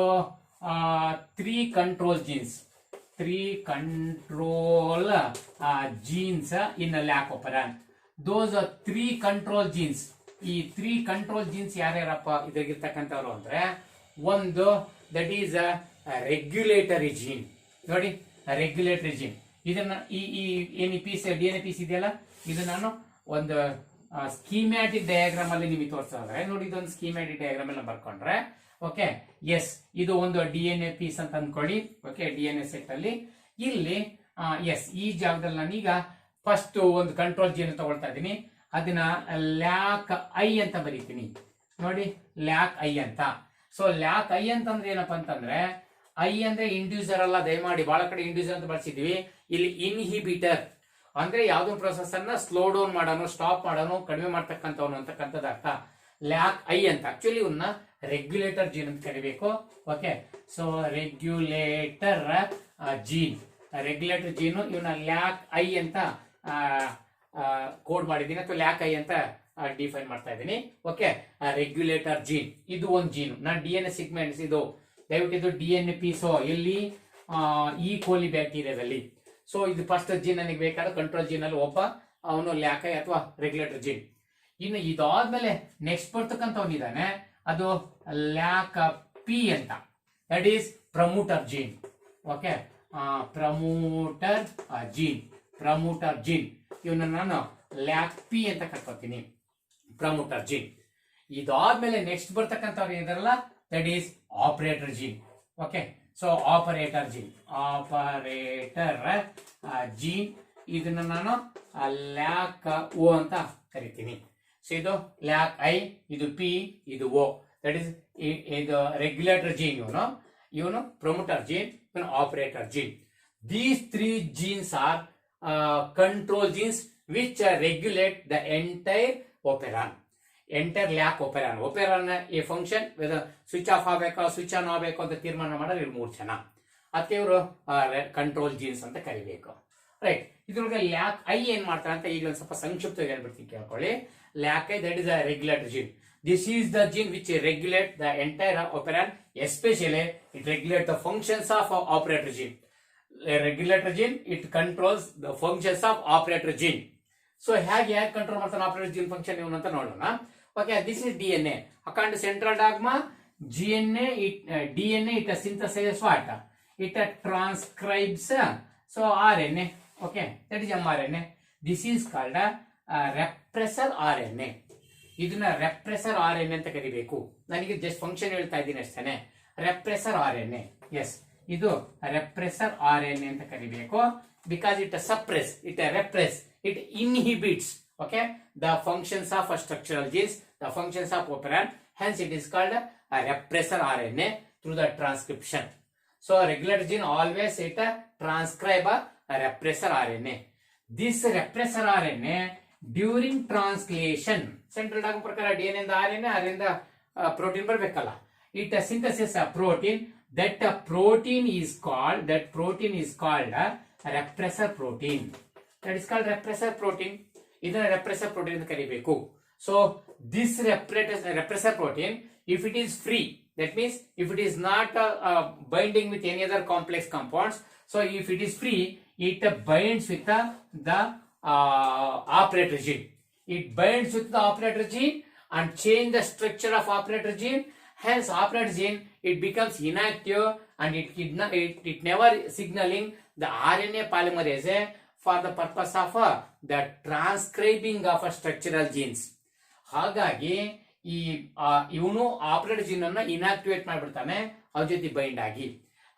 3 control genes. 3 control genes in a Lacoperon. Those are 3 control genes. ಈ 3 control genes ಯಾರ್ಯಾರಪ್ಪ ಇದಾಗಿರ್ತಕ್ಕಂಥವ್ರು ಅಂದ್ರೆ, ಒಂದು that is regulatory gene. ನೋಡಿ, regulatory gene ಇದನ್ನ ಈ piece DNA piece ಇದೆಯಲ್ಲ, ಇದು ನಾನು ಒಂದು ಸ್ಕೀಮ್ಯಾಟಿಕ್ ಡಯಾಗ್ರಾಮ್ ಅಲ್ಲಿ ನಿಮಗೆ ತೋರಿಸಿದ್ರೆ, ನೋಡಿ ಇದೊಂದು ಸ್ಕೀಮ್ಯಾಟಿಕ್ ಡಯಾಗ್ರಾಮ್ ಎಲ್ಲ ಬರ್ಕೊಂಡ್ರೆ, ಓಕೆ, ಎಸ್, ಇದು ಒಂದು DNA ಪೀಸ್ ಅಂತ ಅಂದ್ಕೊಳ್ಳಿ. ಓಕೆ, DNA ಸೆಟ್ ಅಲ್ಲಿ ಇಲ್ಲಿ ಎಸ್, ಈ ಜಾಗದಲ್ಲಿ ನಾನೀಗ ಫಸ್ಟ್ ಒಂದು ಕಂಟ್ರೋಲ್ ಜೀನ್ ತಗೊಳ್ತಾ ಇದ್ದೀನಿ. ಅದನ್ನ ಲ್ಯಾಕ್ ಐ ಅಂತ ಬರೀತೀನಿ. ನೋಡಿ, ಲ್ಯಾಕ್ ಐ ಅಂತ. ಸೊ ಲ್ಯಾಕ್ ಐ ಅಂತಂದ್ರೆ ಏನಪ್ಪಾ ಅಂತಂದ್ರೆ, ಐ ಅಂದ್ರೆ ಇಂಡ್ಯೂಸರ್ ಅಲ್ಲ, ದಯಮಾಡಿ ಬಹಳ ಕಡೆ ಇಂಡ್ಯೂಸರ್ ಅಂತ ಬಳಸಿದ್ವಿ. ಇಲ್ಲಿ ಇನ್ಹಿಬಿಟರ್ ಅಂದ್ರೆ ಯಾವ್ದೋ ಪ್ರೊಸೆಸ್ ಅನ್ನ ಸ್ಲೋ ಡೌನ್ ಮಾಡೋನು, ಸ್ಟಾಪ್ ಮಾಡೋನು, ಕಡಿಮೆ ಮಾಡ್ತಕ್ಕಂಥವನು ಅಂತಕ್ಕಂಥದ್ದು ಅರ್ಥ. ಲ್ಯಾಕ್ ಐ ಅಂತ ಆಕ್ಚುಲಿ ಇವನ್ನ ರೆಗ್ಯುಲೇಟರ್ ಜೀನ್ ಅಂತ ಕರಿಬೇಕು. Okay, so regulator gene, regulator gene ಇವನ್ನ ಲ್ಯಾಕ್ ಐ ಅಂತ ಕೋಡ್ ಮಾಡಿದ್ದೀನಿ, ಅಥವಾ ಲ್ಯಾಕ್ ಐ ಅಂತ ಡಿಫೈನ್ ಮಾಡ್ತಾ ಇದ್ದೀನಿ. ಓಕೆ, ರೆಗ್ಯುಲೇಟರ್ ಜೀನ್ ಇದು ಒಂದು ಜೀನು. ನಾನು DNA ಸಿಗ್ಮೆಂಟ್ಸ್, ಇದು ದಯವಿಟ್ಟು ಇದು DNA ಪೀಸು ಎಲ್ಲಿ, E. coli ಬ್ಯಾಕ್ಟೀರಿಯಾದಲ್ಲಿ. ಸೊ ಇದು ಫಸ್ಟ್ ಜೀನ್ ನನಗೆ ಬೇಕಾದ ಕಂಟ್ರೋಲ್ ಜೀನ್ ಅಲ್ಲಿ ಒಬ್ಬ ಅವನು ಲ್ಯಾಕ್ ಐ ಅಥವಾ ರೆಗ್ಯುಲೇಟರ್ ಜೀನ್. ಇನ್ನು ಇದಾದ್ಮೇಲೆ ನೆಕ್ಸ್ಟ್ ಬರ್ತಕ್ಕಂಥವನಿದ್ದಾನೆ, ಅದು ಲ್ಯಾಕ್ ಪಿ ಅಂತ, that is promoter gene. Okay, promoter gene, promoter gene ಇವನ್ನ ನಾನು ಲ್ಯಾಕ್ ಪಿ ಅಂತ ಕರ್ಕೋತೀನಿ, ಪ್ರಮೋಟರ್ ಜೀನ್. ಇದಾದ್ಮೇಲೆ ನೆಕ್ಸ್ಟ್ ಬರ್ತಕ್ಕಂಥವ್ರು ಇದಾರಲ್ಲ, that is operator gene. Okay, so operator gene, operator gene ಇದನ್ನ ನಾನು ಲ್ಯಾಕ್ ಓ ಅಂತ ಕರಿತೀನಿ. ಸೊ ಇದು ಲ್ಯಾಕ್ ಐ, ಇದು ಪಿ, ಇದು ಓ, ದಟ್ ಈಸ್ ಇದು ರೆಗ್ಯುಲೇಟರ್ ಜೀನ್, ಇವನು ಪ್ರಮೋಟರ್ ಜೀನ್, ಇವನು operator gene. These 3 genes are control genes which regulate the entire operon, entire Lacoperon. operon a function whether switch off ಆಗಬೇಕು, switch on ಆಗಬೇಕು ಅಂತ ತೀರ್ಮಾನ ಮಾಡೋರು ಇವ್ರು 3 ಜನ. ಅದಕ್ಕೆ ಇವರು ಕಂಟ್ರೋಲ್ ಜೀನ್ಸ್ ಅಂತ ಕರಿಬೇಕು. ರೈಟ್, ಇದ್ರೊಳಗೆ ಲ್ಯಾಕ್ ಐ ಏನ್ ಮಾಡ್ತಾರೆ ಅಂತ ಈಗ ಒಂದು ಸ್ವಲ್ಪ ಸಂಕ್ಷಿಪ್ತವಾಗಿ ಹೇಳ್ಬಿಡ್ತೀನಿ, ಕೇಳ್ಕೊಳ್ಳಿ. Lac I, that is a regulator gene. This is the gene which regulate the entire operon, especially it regulate the functions of operator gene. Regulator gene it controls the functions of operator gene. So ಹೇಗೆ control ಮಾಡ್ತಾನೆ operator gene function ಇವನು ಅಂತ ನೋಡೋಣ. Okay, this is DNA. according to central dogma, DNA it synthesizes what? It transcribes so RNA. Okay, that is mRNA. This is called repressor RNA. ಇದನ್ನ repressor R N ಅಂತ ಕರಿಬೇಕು. ನನಗೆ just function ಹೇಳ್ತಾ ಇದ್ದೀನಿ ಅಷ್ಟೇ. Repressor R N A, yes, ಇದು repressor R N A ಅಂತ ಕರಿಬೇಕು. Because it suppress, it repress, it inhibits okay the functions of structural genes, the functions of operon. Hence it is called a repressor RNA through the transcription. So regulatory gene always it transcribe a repressor RNA. This repressor RNA during translation, central dogma ಪ್ರಕಾರ DNA ಇಂದ RNA, RNA ಇಂದ protein ಬರಬೇಕಲ್ಲ, it synthesis a protein. That protein is called a repressor protein. That is called repressor protein. ಇದನ್ನ repressor protein ಅಂತ ಕರಿಬೇಕು. So this repressor protein, if it is free, that means if it is not binding with any other complex compounds, so if it is free, it binds with the operator gene. It binds with the operator gene and change the structure of operator gene. Hence operator gene, it becomes inactive and it never signaling the RNA polymerase for the purpose of the transcribing of structural genes. ಹಾಗಾಗಿ ಇವನು operator gene ಅನ್ನ ಇನ್ಆಕ್ಟಿವೇಟ್ ಮಾಡಿಬಿಡ್ತಾನೆ ಅವ್ರ ಜೊತೆ bind ಆಗಿ.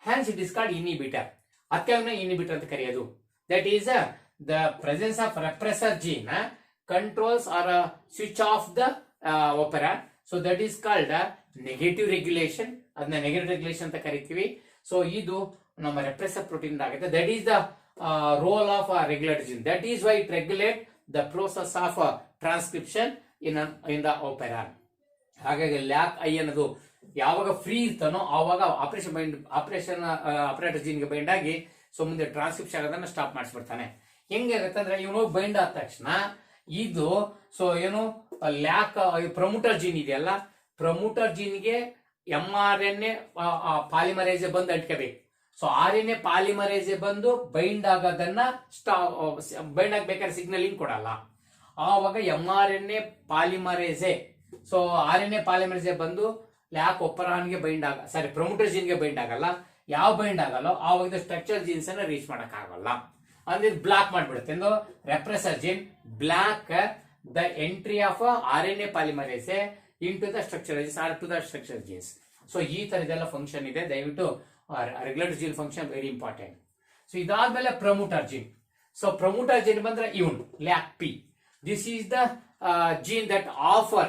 Hence it is called inhibitor. ಅತ್ಯವನ್ನ inhibitor ಅಂತ ಕರೆಯೋದು. That is the presence of repressor gene controls or switch off the operon. So that is called negative regulation. ಅದನ್ನ ನೆಗೆಟಿವ್ ರೆಗ್ಯುಲೇಷನ್ ಅಂತ ಕರಿತೀವಿ. ಸೊ ಇದು ನಮ್ಮ ರೆಪ್ರೆಸರ್ ಪ್ರೋಟೀನ್ ಆಗುತ್ತೆ. That is the role of regulatory gene. That is why it regulate the process of transcription in the operon. ಹಾಗಾಗಿ lac I ಅನ್ನೋದು ಯಾವಾಗ free ಇರ್ತಾನೋ ಆವಾಗ ಆಪರೇಟರ್ ಜೀನ್ಗೆ ಬೈಂಡ್ ಆಗಿ ಸೊ ಮುಂದೆ ಟ್ರಾನ್ಸ್ಕ್ರಿಪ್ಷನ್ ಆಗೋದನ್ನ ಸ್ಟಾಪ್ ಮಾಡಿಸ್ಬಿಡ್ತಾನೆ. ಹೆಂಗಾಗತ್ತೆ ಅಂದ್ರೆ ಇವನು ಬೈಂಡ್ ಆದ ತಕ್ಷಣ ಇದು ಸೊ ಏನು ಲ್ಯಾಕ್ ಪ್ರಮೋಟರ್ ಜೀನ್ ಇದೆಯಲ್ಲ, ಪ್ರಮೋಟರ್ ಜೀನ್ಗೆ mRNA ಪಾಲಿಮರೇಜೆ ಬಂದು ಅಂಟ್ಕೋಬೇಕು. ಸೊ RNA ಪಾಲಿಮರೇಜೆ ಬಂದು ಬೈಂಡ್ ಆಗೋದನ್ನ ಬೈಂಡ್ ಆಗ್ಬೇಕಾದ್ರೆ ಸಿಗ್ನಲಿಂಗ್ ಕೊಡಲ್ಲ. ಆವಾಗ mRNA ಪಾಲಿಮರೇಸೆ, ಸೊ RNA ಪಾಲಿಮರೇಸೆ ಬಂದು ಲ್ಯಾಕ್ ಒಪರಾನ್ಗೆ ಬೈಂಡ್ ಪ್ರಮೋಟರ್ ಜೀನ್ಗೆ ಬೈಂಡ್ ಆಗಲ್ಲ. ಯಾವ ಬೈಂಡ್ ಆಗಲ್ಲ ಆವಾಗ ಸ್ಟ್ರಕ್ಚರ್ ಜೀನ್ಸ್ ಅನ್ನ ರೀಚ್ ಮಾಡಕ್ ಆಗಲ್ಲ. ಅಂದ್ರೆ ಬ್ಲಾಕ್ ಮಾಡ್ಬಿಡುತ್ತೆ. ಎಂದು repressor gene block the entry of RNA polymerase into the structure genes or to the structure genes. So ಈ ತರದೆಲ್ಲ ಫಂಕ್ಷನ್ ಇದೆ. ದಯವಿಟ್ಟು regulatory gene function very important. So ಇದಾದ್ಮೇಲೆ promoter gene. So promoter gene ಬಂದ್ರೆ ಇವನು lac P. This is the gene that offer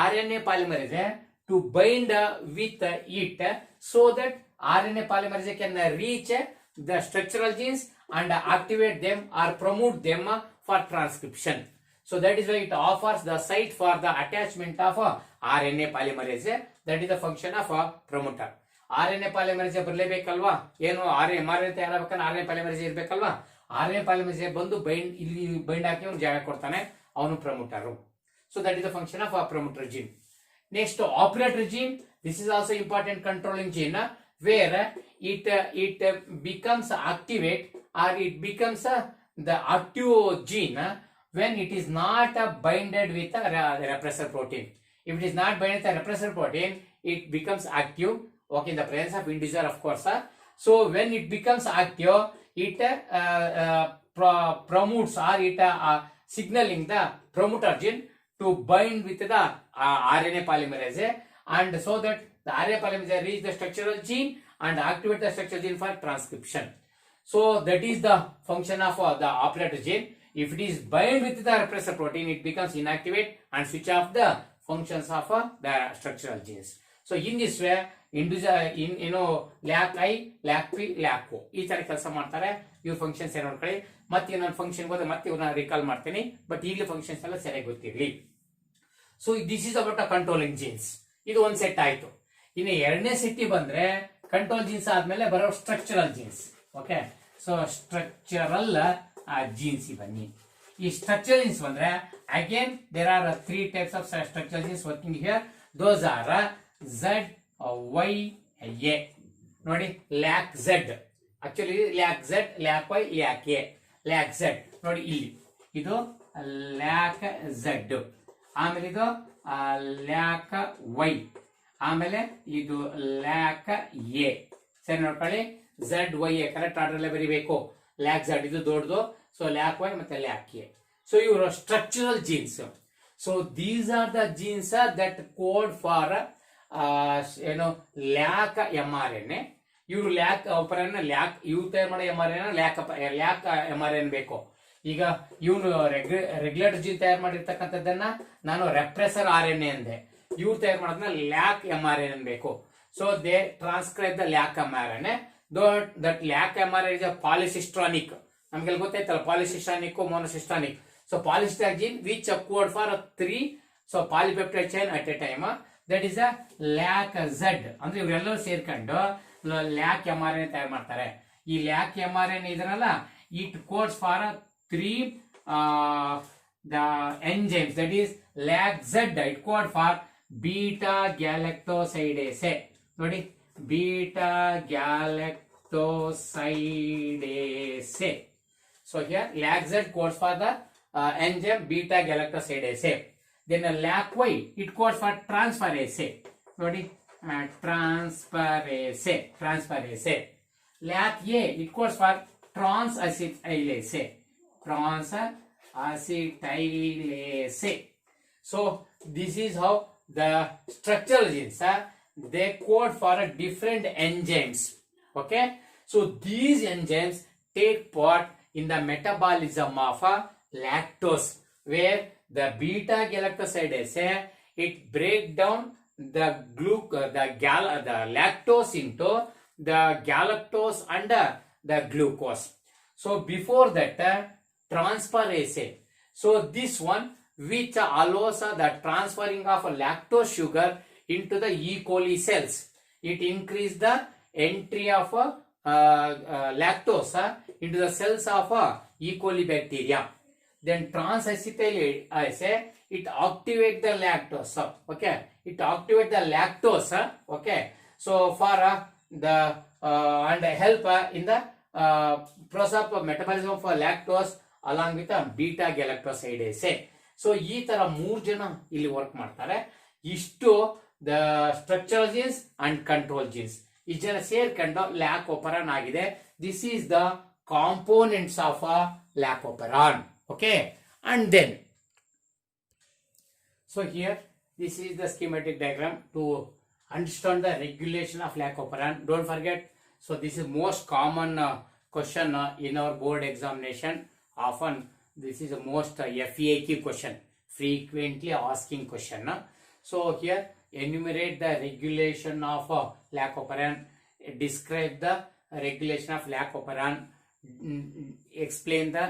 RNA polymerase to bind with it so that RNA polymerase can reach the structural genes and activate them or promote them for transcription. So that is why it offers the site for the attachment of RNA polymerase. That is the function of promoter. RNA polymerase ಬರಲೇಬೇಕಲ್ವಾ? ಏನು mRNA ತಯಾರಾಗಬೇಕಂದ್ರೆ RNA polymerase ಇರಬೇಕಲ್ವಾ? RNA polymerase ಬಂದು ಇಲ್ಲಿ bind ಹಾಕಿ ಒಂದು ಜಾಗ ಕೊಡ್ತಾನೆ, ಅವನು promoter. So that is the function of promoter gene. Next operator gene. This is also important controlling gene where it becomes activate or it becomes the active gene when it is not binded with a repressor protein. If it is not binded with a repressor protein, it becomes active. Okay, in the presence of individual, of course. So when it becomes active, it promotes or it signaling the promoter gene to bind with the RNA polymerase, and so that the RNA polymerase reach the structural gene and activate the structural gene for transcription. So that is the function of the operator gene. If it is bind with the repressor protein, it becomes inactivate and switch off the functions of the structural genes. So in this way, lac I, lac P, lac O ಈ ತರ ಕೆಲಸ ಮಾಡ್ತಾರೆ. ಇವ್ರ functions ಏನೋ ನೋಡ್ಕೊಳ್ಳಿ. ಮತ್ತೆ ನಾನು function ಹೋದ್ರೆ ಮತ್ತೆ ಇವ್ರನ್ನ ರಿಕಾಲ್ ಮಾಡ್ತೀನಿ. ಬಟ್ ಈಗಲೇ ಫಂಕ್ಷನ್ಸ್ ಎಲ್ಲ ಸರಿಯಾಗಿ ಗೊತ್ತಿರಲಿ. So this is about controlling jeans. ಇದು ಒಂದ್ ಸೆಟ್ ಆಯ್ತು. ಇನ್ನು ಎರಡನೇ ಸೆಟ್ ಬಂದ್ರೆ ಕಂಟ್ರೋಲ್ ಜೀನ್ಸ್ ಆದ್ಮೇಲೆ ಬರೋ structural genes. Okay, so structural genes ಬನ್ನಿ. ಈ ಸ್ಟ್ರಕ್ಚರಲ್ ಜೀನ್ಸ್ ಬಂದ್ರೆ again there are 3 types of structural genes working here. Those are Z, Y, A. ನೋಡಿ, lac Z. Actually lac Z, lac Y, lac A. Lac Z ನೋಡಿ ಇಲ್ಲಿ ಇದು lac Z. ಆಮೇಲೆ ಇದು lac Y, ಆಮೇಲೆ ಇದು lac A. ಸರಿ ನೋಡ್ಕೊಳ್ಳಿ, Z Y A correct order ಅಲ್ಲೇ ಬರೀಬೇಕು. ಲ್ಯಾಕ್ ಝಡ್ ಇದು ದೊಡ್ಡದು, ಸೊ ಲ್ಯಾಕ್ ವೈ ಮತ್ತೆ ಲ್ಯಾಕ್ ಎ. ಸೊ ಇವರು structural genes. So these are the genes that code for lac M R N A. ಇವರು ಲ್ಯಾಕ್ ಲ್ಯಾಕ್ ಇವ್ ತಯಾರು ಮಾಡೋ M R N lac M R N ಬೇಕು. ಈಗ ಇವನು ರೆಗ್ಯುಲೇಟರ್ ಜೀನ್ ತಯಾರು ಮಾಡಿರ್ತಕ್ಕಂಥದ್ದನ್ನ ನಾನು ರೆಪ್ರೆಸರ್ ಆರ್ ಎನ್ ಎ ಅಂದೆ. ಇವ್ರು ತಯಾರು ಮಾಡೋದನ್ನ ಲ್ಯಾಕ್ ಎಂ ಆರ್ ಎನ್ ಬೇಕು. So they transcribe the lac M R N A. That lac M R N is a polycistronic. ನಮ್ಗೆಲ್ಲ ಗೊತ್ತಾಯ್ತಲ್ಲ, polycistronic, monocistronic. So polycistronic gene which code for 3 so polypeptide chain at a time. That is a lac Z. ಅಂದ್ರೆ ಇವರೆಲ್ಲರೂ ಸೇರ್ಕೊಂಡು lac M R N ತಯಾರು ಮಾಡ್ತಾರೆ. ಈ lac M R N ಇದನ್ನಲ್ಲ, it codes for 3 the enzymes, that is lac Z. It code for beta galactosidase. ನೋಡಿ, beta galactosidase. So here ಲ್ಯಾಕ್ ಝಡ್ codes for the enzyme beta galactosidase. Then lac Y it codes for transferase. ನೋಡಿ, transferase. Lac A it codes for transacetylase. So this is how the structural genes they code for a different enzymes. Okay, so these enzymes take part in the metabolism of lactose, where the beta galactosidase it break down the lactose into the galactose and the glucose. So before that transferase, so this one which allows the transferring of lactose sugar into the E. coli cells. It increase the entry of lactose into the cells of E. coli bacteria. Then transacetylase it activate the lactose. Okay, it activate the lactose. Okay, so for the and help in the process of metabolism of lactose along with beta galactosidase. ಸೊ ಈ ತರ 3 ಜನ ಇಲ್ಲಿ work ಮಾಡ್ತಾರೆ. ಇಷ್ಟು the structural genes and control genes. ಇಷ್ಟು ಜನ ಸೇರ್ಕೊಂಡು ಲ್ಯಾಕ್ ಒಪರಾನ್ ಆಗಿದೆ. This is the components of lac operon. Okay, and then so here this is the schematic diagram to understand the regulation of lac operon. Don't forget, so this is most common question in our board examination. Often this is the most FAQ question, frequently asking question. So here enumerate the regulation of lac operan, describe the regulation of lac operan, explain the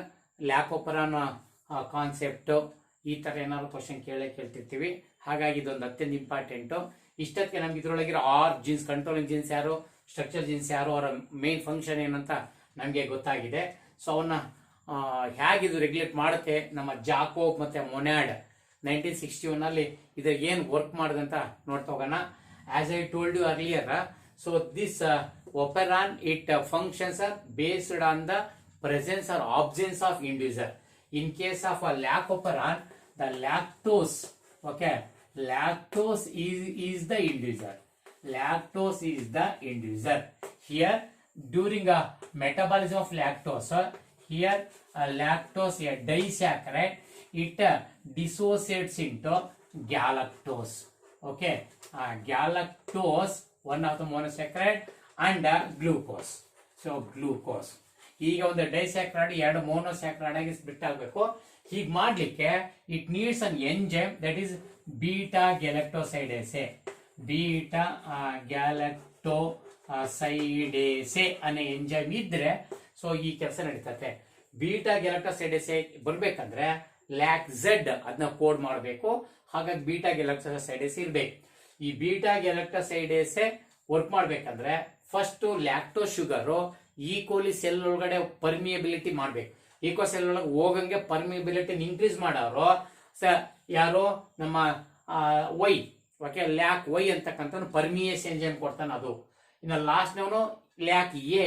lac operan concept. ಈ ತರ ಏನಾದ್ರು question ಕೇಳ್ತಿರ್ತೀವಿ. ಹಾಗಾಗಿ ಇದೊಂದು ಅತ್ಯಂತ important. ಇಷ್ಟಕ್ಕೆ ನಮ್ಗೆ ಇದ್ರೊಳಗಿರೋ R jeans, controlling jeans ಯಾರು, structure jeans ಯಾರು, ಅವರ ಮೇನ್ ಫಂಕ್ಷನ್ ಏನಂತ ನಮಗೆ ಗೊತ್ತಾಗಿದೆ. ಸೊ ಅವನ್ನ ಹೇಗಿದು ರೆಗ್ಯುಲೇಟ್ ಮಾಡುತ್ತೆ ನಮ್ಮ ಜಾಕೋಬ್ ಮತ್ತೆ ಮೊನ್ಯಾಡ್ 1961 ಅಲ್ಲಿ ಇದ್ರ ಏನ್ ವರ್ಕ್ ಮಾಡಿದಂತ ನೋಡ್ತಾ ಹೋಗೋಣ. As I told you earlier, so this operon it functions are based on the presence or absence of inducer. In case of a lac operon, the lactose, okay, lactose is the inducer. Lactose is the inducer. Here during a metabolism of lactose, here lactose, a disaccharide, it dissociates into galactose. Okay, galactose, one of the monosaccharide, and glucose. So glucose, ಈಗ ಒಂದು ಡೈಸ್ಯಾಕ್ರೈಡ್ 2 ಮೋನೋಸ್ಯಾಕ್ರೈಡ್ ಆಗಿ split ಆಗಬೇಕು. ಹೀಗೆ ಮಾಡ್ಲಿಕ್ಕೆ it needs an enzyme that is beta galactosidase. Beta galactosidase ಅನ್ನೋ enzyme ಇದ್ರೆ so ಈ ಕೆಲಸ ನಡೀತದೆ. ಬೀಟಾ ಗ್ಯಾಲಕ್ಟೋಸೈಡೇಸೆ ಬರ್ಬೇಕಂದ್ರೆ ಲ್ಯಾಕ್ ಝೆಡ್ ಅದನ್ನ ಕೋಡ್ ಮಾಡಬೇಕು. ಹಾಗಾಗಿ ಬೀಟಾ ಗ್ಯಾಲಕ್ಟೋಸೈಡೇಸೆ ಇರ್ಬೇಕು. ಈ ಬೀಟಾ ಗ್ಯಾಲಕ್ಟೋಸೈಡೇಸೆ ವರ್ಕ್ ಮಾಡ್ಬೇಕಂದ್ರೆ ಫಸ್ಟ್ ಲ್ಯಾಕ್ಟೋಸ್ ಶುಗರ್ ಈ ಕೋಲಿ ಸೆಲ್ ಒಳಗಡೆ ಪರ್ಮಿಯಬಿಲಿಟಿ ಮಾಡ್ಬೇಕು. ಈಕೋ ಸೆಲ್ ಒಳಗೆ ಹೋಗಂಗೆ ಪರ್ಮಿಯಬಿಲಿಟಿ ಇನ್ಕ್ರೀಸ್ ಮಾಡೋರು ಯಾರು, ನಮ್ಮ ವೈ. ಓಕೆ, ಲ್ಯಾಕ್ ವೈ ಅಂತಕ್ಕಂಥ ಪರ್ಮಿಯಸ್ ಎಂಜೈಮ್ ಕೊಡ್ತಾನೆ ಅದು. ಇನ್ನು ಲಾಸ್ಟ್ನವನು ಲ್ಯಾಕ್ ಎ.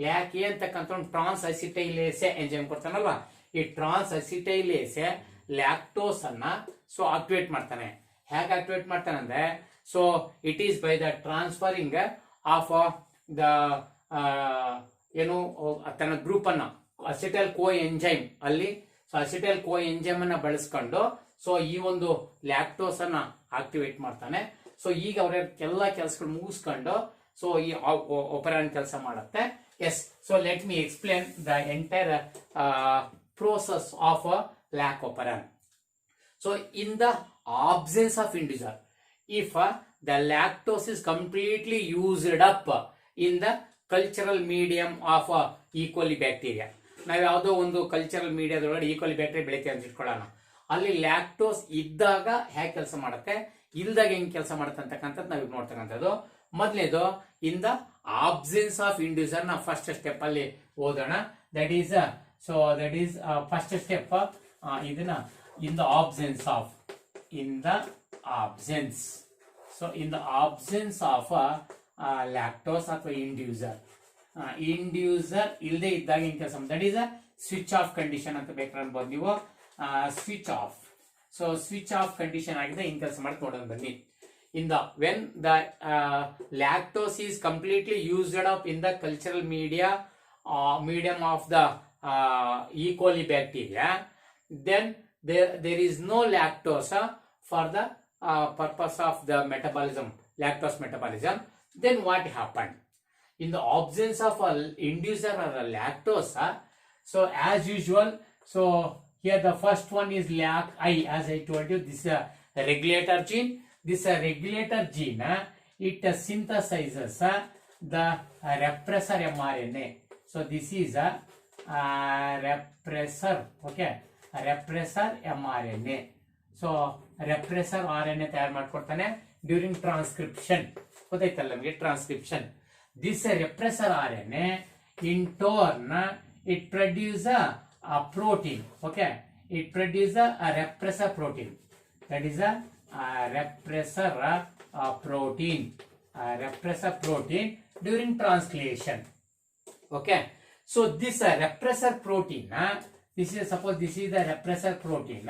ಲ್ಯಾಕ್ ಎ ಅಂತಕ್ಕಂಥ ಟ್ರಾನ್ಸ್ ಅಸಿಟೈಲೇಸೆ ಎಂಜೈಮ್ ಕೊಡ್ತಾನಲ್ವಾ. ಈ ಟ್ರಾನ್ಸ್ ಅಸಿಟೈಲೇಸೆ ಲ್ಯಾಕ್ಟೋಸ್ ಅನ್ನ ಸೊ ಆಕ್ಟಿವೇಟ್ ಮಾಡ್ತಾನೆ. ಹೇಗೆ ಆಕ್ಟಿವೇಟ್ ಮಾಡ್ತಾನಂದ್ರೆ, so it is by the transferring of the ಏನು ತನ್ನ ಗ್ರೂಪ್ ಅನ್ನ ಅಸಿಟೈಲ್ ಕೋ ಎಂಜೈಮ್ ಅಲ್ಲಿ, ಸೊ ಅಸಿಟೈಲ್ ಕೋ ಎಂಜೈಮ್ ಅನ್ನ ಬಳಸ್ಕೊಂಡು ಸೊ ಈ ಒಂದು ಲ್ಯಾಕ್ಟೋಸ್ ಅನ್ನ ಆಕ್ಟಿವೇಟ್ ಮಾಡ್ತಾನೆ. ಸೊ ಈಗ ಅವರ ಎಲ್ಲ ಕೆಲಸಗಳು ಮುಗಿಸ್ಕೊಂಡು ಸೊ ಈ ಒಪರಾನ್ ಕೆಲಸ ಮಾಡುತ್ತೆ. Yes, so let me explain the entire process of a lac operon. So in the absence of inducer, if the lactose is completely used up in the cultural medium of E. coli bacteria, ನಾವು ಯಾವುದೋ ಒಂದು cultural ಮೀಡಿಯಾದೊಳಗಡೆ E. coli bacteria ಬೆಳಿತೀವಿ ಅಂತ ಇಟ್ಕೊಳ್ಳೋಣ. ಅಲ್ಲಿ lactose ಇದ್ದಾಗ ಹೇಗೆ ಕೆಲಸ ಮಾಡುತ್ತೆ, ಇಲ್ದಾಗ ಹೆಂಗ್ ಕೆಲಸ ಮಾಡುತ್ತೆ ಅಂತಕ್ಕಂಥದ್ದು ನಾವೀಗ ನೋಡ್ತಕ್ಕಂಥದ್ದು. ಮೊದಲನೇದು in the absence of inducer ನ ಫಸ್ಟ್ ಸ್ಟೆಪ್ ಅಲ್ಲಿ ಓದೋಣ. ದಟ್ ಈಸ್ ಫಸ್ಟ್ ಸ್ಟೆಪ್ ಇದನ್ನ in the absence of lactose ಅಥವಾ ಇಂಡ್ಯೂಸರ್ ಇಲ್ಲದೆ ಇದ್ದಾಗ ಏನ್ ಕೆಲಸ, that is switch off condition ಅಂತ ಬೇಕಾದ್ರೆ ಅನ್ಬೋದು ನೀವು. Switch off, so switch off condition ಆಗಿದೆ, ಹಿಂಗ್ ಕೆಲಸ ಮಾಡಿ ನೋಡೋಣ ಬನ್ನಿ. when the lactose is completely used up in the cultural medium of the E. coli bacteria, then there is no lactose for the purpose of the metabolism, lactose metabolism. Then what happened? In the absence of a inducer or a lactose, so as usual, so here the first one is LAC-I, as I told you, this is a regulator gene. This regulator gene, it synthesizes the repressor mRNA. So this is a repressor, okay, repressor mRNA. So repressor RNA ತಯಾರು ಮಾಡ್ಕೊಡ್ತಾನೆ during transcription. ಗೊತ್ತಾಯ್ತಲ್ಲ ನಮಗೆ transcription. This repressor RNA in turn it produces a protein, okay, it produces a repressor protein. That is a repressor protein during translation. Okay, so this repressor protein, suppose this is the repressor protein,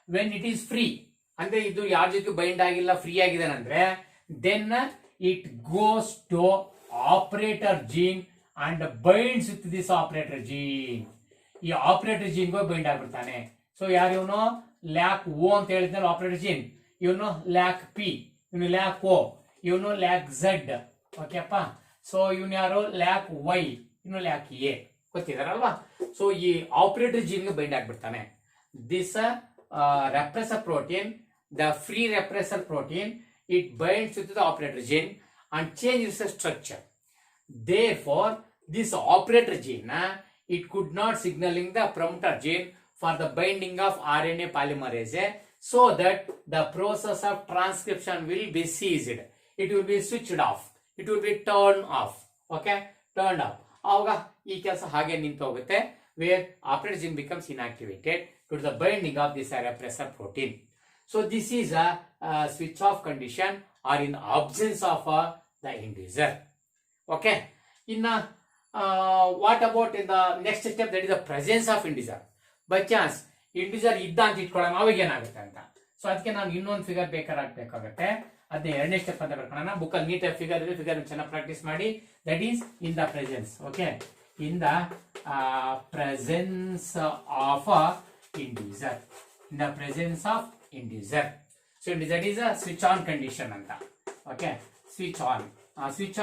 when it is free, ಅಂದ್ರೆ ಇದು ಯಾರ ಜೊತೆ bind ಆಗಿಲ್ಲ, free ಆಗಿದೆ ಅಂದ್ರೆ, then it goes to operator gene and binds with this operator gene. ಈ operator gene ಗೂ bind ಆಗ್ಬಿಡ್ತಾನೆ. ಸೊ ಯಾರು ಇವನು ಲ್ಯಾಕ್ ಓ ಅಂತ ಹೇಳಿದ್ನಲ್ಲ ಆಪರೇಟರ್ ಜೀನ್, ಇವನು ಲ್ಯಾಕ್ ಪಿ, ಇವನು ಲ್ಯಾಕ್ ಓ, ಇವನು ಲ್ಯಾಕ್ ಝೆಡ್. ಓಕೆಪ್ಪ. ಸೊ ಇವನು ಯಾರು ಲ್ಯಾಕ್ ವೈ, ಇವನು ಲ್ಯಾಕ್ ಎ. ಗೊತ್ತಿದಾರಲ್ವಾ? ಸೊ ಈ ಆಪರೇಟರ್ ಜೀನ್ ಗೆ ಬೈಂಡ್ ಆಗ್ಬಿಡ್ತಾನೆ. This repressor protein, the free repressor protein, it binds with the operator gene and changes the structure. Therefore, this operator gene, it could not signaling the promoter gene for the binding of RNA polymerase, so that the process of transcription will be ceased. It will be switched off. It will be turned off. Okay, turned off. ಆವಾಗ ಈ ಕೆಲಸ ಹಾಗೆ ನಿಂತು ಹೋಗುತ್ತೆ, where operator gene becomes inactivated to the binding of this repressor protein. So this is a switch off condition or in absence of the inducer. Okay. What about in the next step, that is the presence of inducer. By chance inducer ಇದ್ದ ಅಂತ ಇಟ್ಕೊಳ್ಳೋಣ, ಅವಾಗ ಏನಾಗುತ್ತೆ ಅಂತ. So ಅದಕ್ಕೆ ನಾನು ಇನ್ನೊಂದು figure ಬೇಕಾಗುತ್ತೆ, ಅದನ್ನ ಎರಡನೇ ಸ್ಟೆಪ್ ಅಂತ ಬರ್ಕೊಳ್ಳೋಣ. ಬುಕ್ ಅಲ್ಲಿ ನೀಟಾಗಿ ಫಿಗರ್ ಇದೆ, ಫಿಗರ್ ಚೆನ್ನಾಗಿ ಪ್ರಾಕ್ಟೀಸ್ ಮಾಡಿ. That is in the presence. Okay, in the presence of inducer. In the presence of inducer. So inducer is a switch on condition ಅಂತ. Okay, switch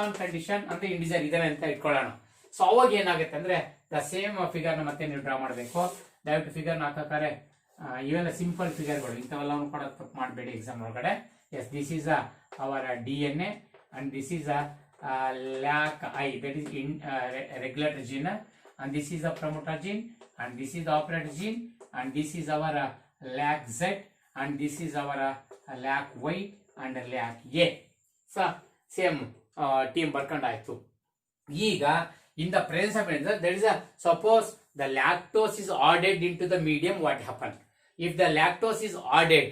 on condition ಅಂದ್ರೆ inducer ಇದೆ ಅಂತ ಇಟ್ಕೊಳ್ಳೋಣ. So ಅವಾಗ ಏನಾಗುತ್ತೆ ಅಂದ್ರೆ ದ ಸೇಮ್ ಫಿಗರ್ ನ ಮತ್ತೆ ನೀವು ಡ್ರಾ ಮಾಡಬೇಕು. ದಯವಿಟ್ಟು ಫಿಗರ್ ನ ಹಾಕಬೇಕಾದ್ರೆ ಇವೆಲ್ಲ ಸಿಂಪಲ್ ಫಿಗರ್ಗಳು, ಇಂಥವೆಲ್ಲ ಕೂಡ ತಪ್ಪು ಮಾಡಬೇಡಿ ಎಕ್ಸಾಮ್ ಒಳಗಡೆ. Yes, this is our DNA and this is a LAC-I, that is regulator gene, and this is a promoter gene, and this is the operator gene, and this is our LAC-Z, and this is our LAC-Y and LAC-A. So same team ಬರ್ಕೊಂಡಾಯ್ತು. ಈಗ in the presence of inducer, there is a, suppose the lactose is added into the medium, what happened? If the lactose is added,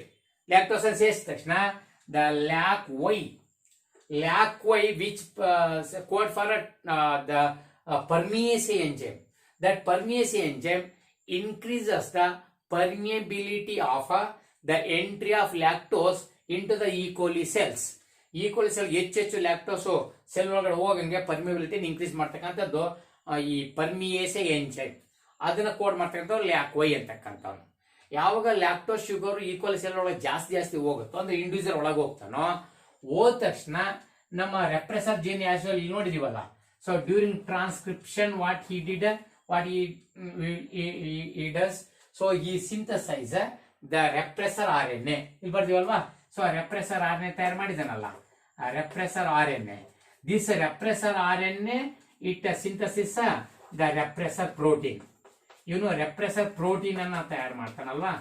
lactose and says ತಕ್ಷಣ the LAC-Y which code for the permease enzyme. That permease enzyme increases the permeability of the entry of lactose into the E. coli cells. E. coli cell ಹೆಚ್ಚು lactose cell ಒಳಗಡೆ ಹೋಗಂಗೆ ಪರ್ಮಿಬಿಲಿಟಿ increase ಮಾಡ್ತಕ್ಕಂಥದ್ದು ಈ ಪರ್ಮಿಯೇಸೆ enzyme, ಅದನ್ನ code ಮಾಡ್ತಕ್ಕಂಥ lac Y ಅಂತಕ್ಕಂಥವ್ನು. ಯಾವಾಗ lactose sugar E. coli cell ಒಳಗೆ ಜಾಸ್ತಿ ಹೋಗುತ್ತೋ ಅಂದ್ರೆ ಇಂಡಿವಿಜುವಲ್ ಒಳಗೆ ಹೋಗ್ತಾನೋ, ಹೋದ ತಕ್ಷಣ ನಮ್ಮ ರೆಪ್ರೆಸರ್ ಜೀನ್ ಆಸ್ ವೆಲ್ ನೋಡಿದೀವಲ್ಲ. So during transcription what he did, what he does, so he synthesize the repressor RNA. ಇಲ್ಲಿ ಬರ್ತೀವಲ್ವಾ, ಸೊ ರೆಪ್ರೆಸರ್ RNA ತಯಾರು ಮಾಡಿದಾನಲ್ಲ, repressor RNA. This repressor RNA it synthesis the repressor protein. ಇವನು repressor protein ಅನ್ನ ತಯಾರು ಮಾಡ್ತಾನಲ್ವಾ,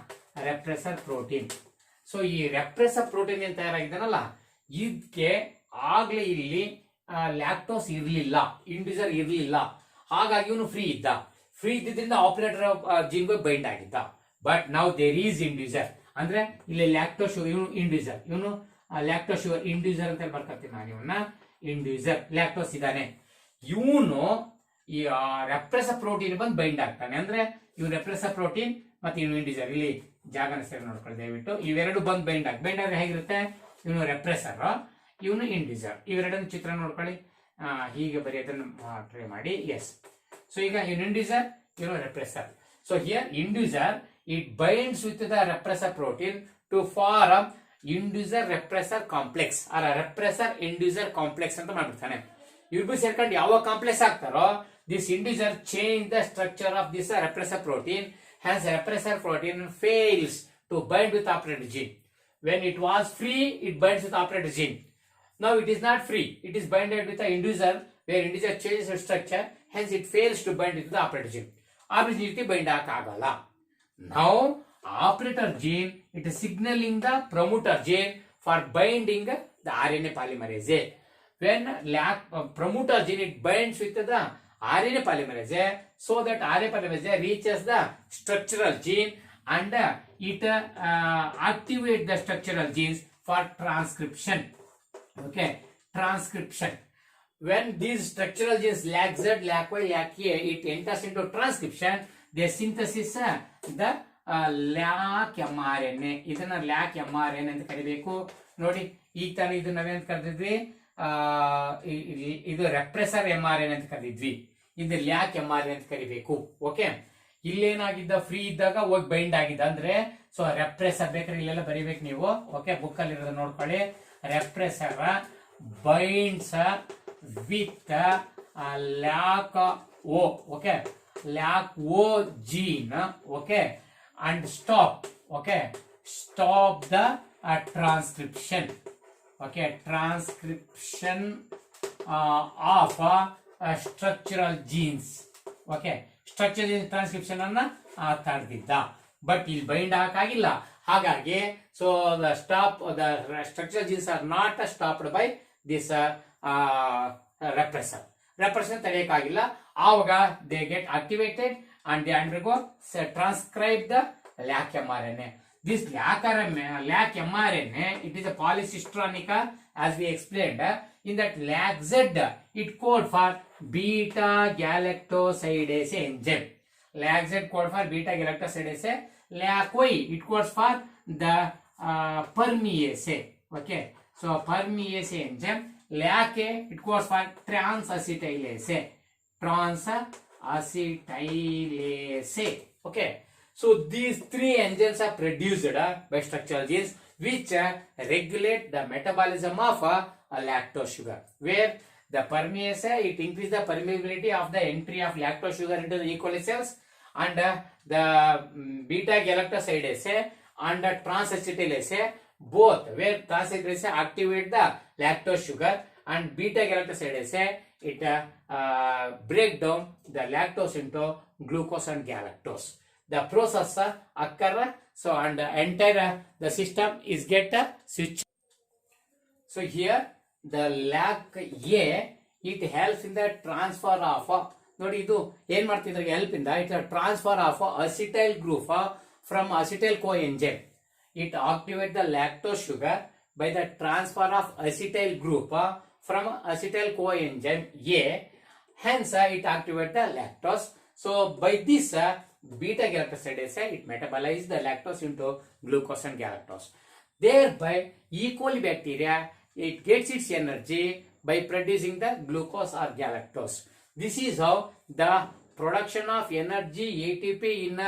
repressor protein. So ಈ repressor protein ಏನ್ ತಯಾರಾಗಿದ್ದಾನಲ್ಲ, ಇದಕ್ಕೆ ಆಗ್ಲೇ ಇಲ್ಲಿ ಲ್ಯಾಕ್ಟೋಸ್ ಇರ್ಲಿಲ್ಲ, ಇಂಡಿವಿಜುವಲ್ ಇರ್ಲಿಲ್ಲ. ಹಾಗಾಗಿ ಇವನು ಫ್ರೀ ಇದ್ದಿದ್ದರಿಂದ ಆಪರೇಟರ್ ಜೀನ್ಗೆ ಬೈಂಡ್ ಆಗಿದ್ದ. ಬಟ್ ನಾವು ದೇರ್ ಈಸ್ ಇಂಡಿವಿಜುವಲ್ ಅಂದ್ರೆ ಇಲ್ಲಿ ಲ್ಯಾಕ್ಟೋಸ್ ಶುಗರ್, ಇವನು ಲ್ಯಾಕ್ಟೋಸ್ ಶುಗರ್ ಇಂಡಿವಿಜುವಲ್ ಅಂತ ಬರ್ಕತ್ತೀನಿ ನಾನು. ಇವನ್ನ ಇಂಡಿವಿಜುವಲ್ ಲ್ಯಾಕ್ಟೋಸ್ ಇದ್ದಾನೆ, ಇವನು ಈ ರೆಪ್ರೆಸರ್ ಪ್ರೋಟೀನ್ ಬಂದು ಬೈಂಡ್ ಆಗ್ತಾನೆ. ಅಂದ್ರೆ ಇವ್ ರೆಪ್ರೆಸರ್ ಪ್ರೋಟೀನ್ ಮತ್ತೆ ಇವನು ಇಂಡಿವಿಜುವಲ್. ಇಲ್ಲಿ ಜಾಗನ ಸೇರಿ ನೋಡ್ಕೊಳ್ಳಿ ದಯವಿಟ್ಟು. ಇವೆರಡು ಬಂದು ಬೈಂಡ್ ಆದ್ರೆ ಹೇಗಿರುತ್ತೆ, ಇವನು ರೆಪ್ರೆಸರ್, ಇವನು ಇಂಡಿವಿಜುವಲ್. ಇವೆರಡನ್ನು ಚಿತ್ರ ನೋಡ್ಕೊಳ್ಳಿ, ಹೀಗೆ ಬರೆಯೋದನ್ನು ಟ್ರೈ ಮಾಡಿ. ಎಸ್, ಸೊ ಈಗ ಇವನು ಇಂಡಿವಿಜುವಲ್, ಇವನು repressor. So here individual it binds with the repressor protein to form individual repressor complex or repressor individual complex ಅಂತ ಮಾಡ್ಬಿಡ್ತಾನೆ. ಇವ್ರು ಸೇರ್ಕೊಂಡು ಯಾವ ಕಾಂಪ್ಲೆಕ್ಸ್ ಆಗ್ತಾರೋ, this individual change the structure of this repressor protein. Has repressor protein fails to bind with operator gene. When it was free, it binds with operator gene. Now it is not free, it is binded with the individual, where individual changes its structure, hence it fails to bind with the operator gene. Operator gene bind agala. Now operator gene, it is signaling the promoter gene for binding the RNA polymerase. When promoter gene it binds with the RNA polymerase, so that RNA polymerase reaches the structural gene and it activates the structural genes for transcription. Okay, transcription. When these structural genes LAC-Z, LAC-Y, LAC-A, it enters into transcription, they synthesis the LAC mRNA. ಇದನ್ನ LAC mRNA ಅಂತ ಕರಿಬೇಕು. ನೋಡಿ, ಈಗ ತಾನೇ ಇದು ನಾವೇಂತ ಕರೆದಿದ್ವಿ, ಇದು regressor mRNA ಅಂತ ಕರೆದಿದ್ವಿ, ಇದು LAC mRNA ಅಂತ ಕರಿಬೇಕು. ಓಕೆ, ಇಲ್ಲೇನಾಗಿದ್ದ, ಫ್ರೀ ಇದ್ದಾಗ ಹೋಗಿ ಬೈಂಡ್ ಆಗಿದ್ದ ಅಂದ್ರೆ, ಸೊ ರೆಪ್ರೆಸರ್ ಬೇಕಾದ್ರೆ ಇಲ್ಲೆಲ್ಲ ಬರಿಬೇಕು ನೀವು. ಓಕೆ, ಬುಕ್ ಅಲ್ಲಿ ಇರೋದು ನೋಡ್ಕೊಳ್ಳಿ. Repressor binds with LAC O, okay, LAC O gene, okay, and stop the transcription, okay, transcription of structural genes, okay, structural gene transcription ಅನ್ನ ತಡೆದಿದ್ದ. ಬಟ್ ಇಲ್ಲಿ ಬೈಂಡ್ ಹಾಕಾಗಿಲ್ಲ. ಹಾಗಾಗಿ so the structural genes are not stopped by this repressor ತಡೆಯಕ್ಕಾಗಿಲ್ಲ. ಆವಾಗ they get activated and they undergo transcribe the LAC mRNA. This LAC mRNA, it is a polycistronic, as we explained. In that LAC-Z, it code for beta galactosidase enzyme. LAC-Z code for beta galactosidase. LAC-Y, it codes for the permease. Okay, so permease enzyme. LAC-A, it codes for transacetylase. Okay, so these three enzymes are produced by structural genes which regulate the metabolism of lactose sugar. Where the permease, it increases the permeability of the entry of lactose sugar into the E. coli cells, and the beta galactosidase and transacetylase, both, where transacetylase activate the lactose sugar and beta galactosidase it break down the lactose into glucose and galactose. The process occur, so and entire the system is get switch. So here the LAC-A, it helps in the transfer of, ನೋಡಿ ಇದು ಏನ್ ಮಾಡ್ತಿದ್ರೆ help ಇಂದ, it transfer of acetyl group from acetyl coenzyme. It activate the lactose sugar by the transfer of acetyl group from acetyl coenzyme A. Hence it activate the lactose. So by this beta galactosidase, it metabolize the lactose into glucose and galactose. thereby E. coli bacteria, it gets its energy by producing the glucose or galactose. This is how the production of energy ATP in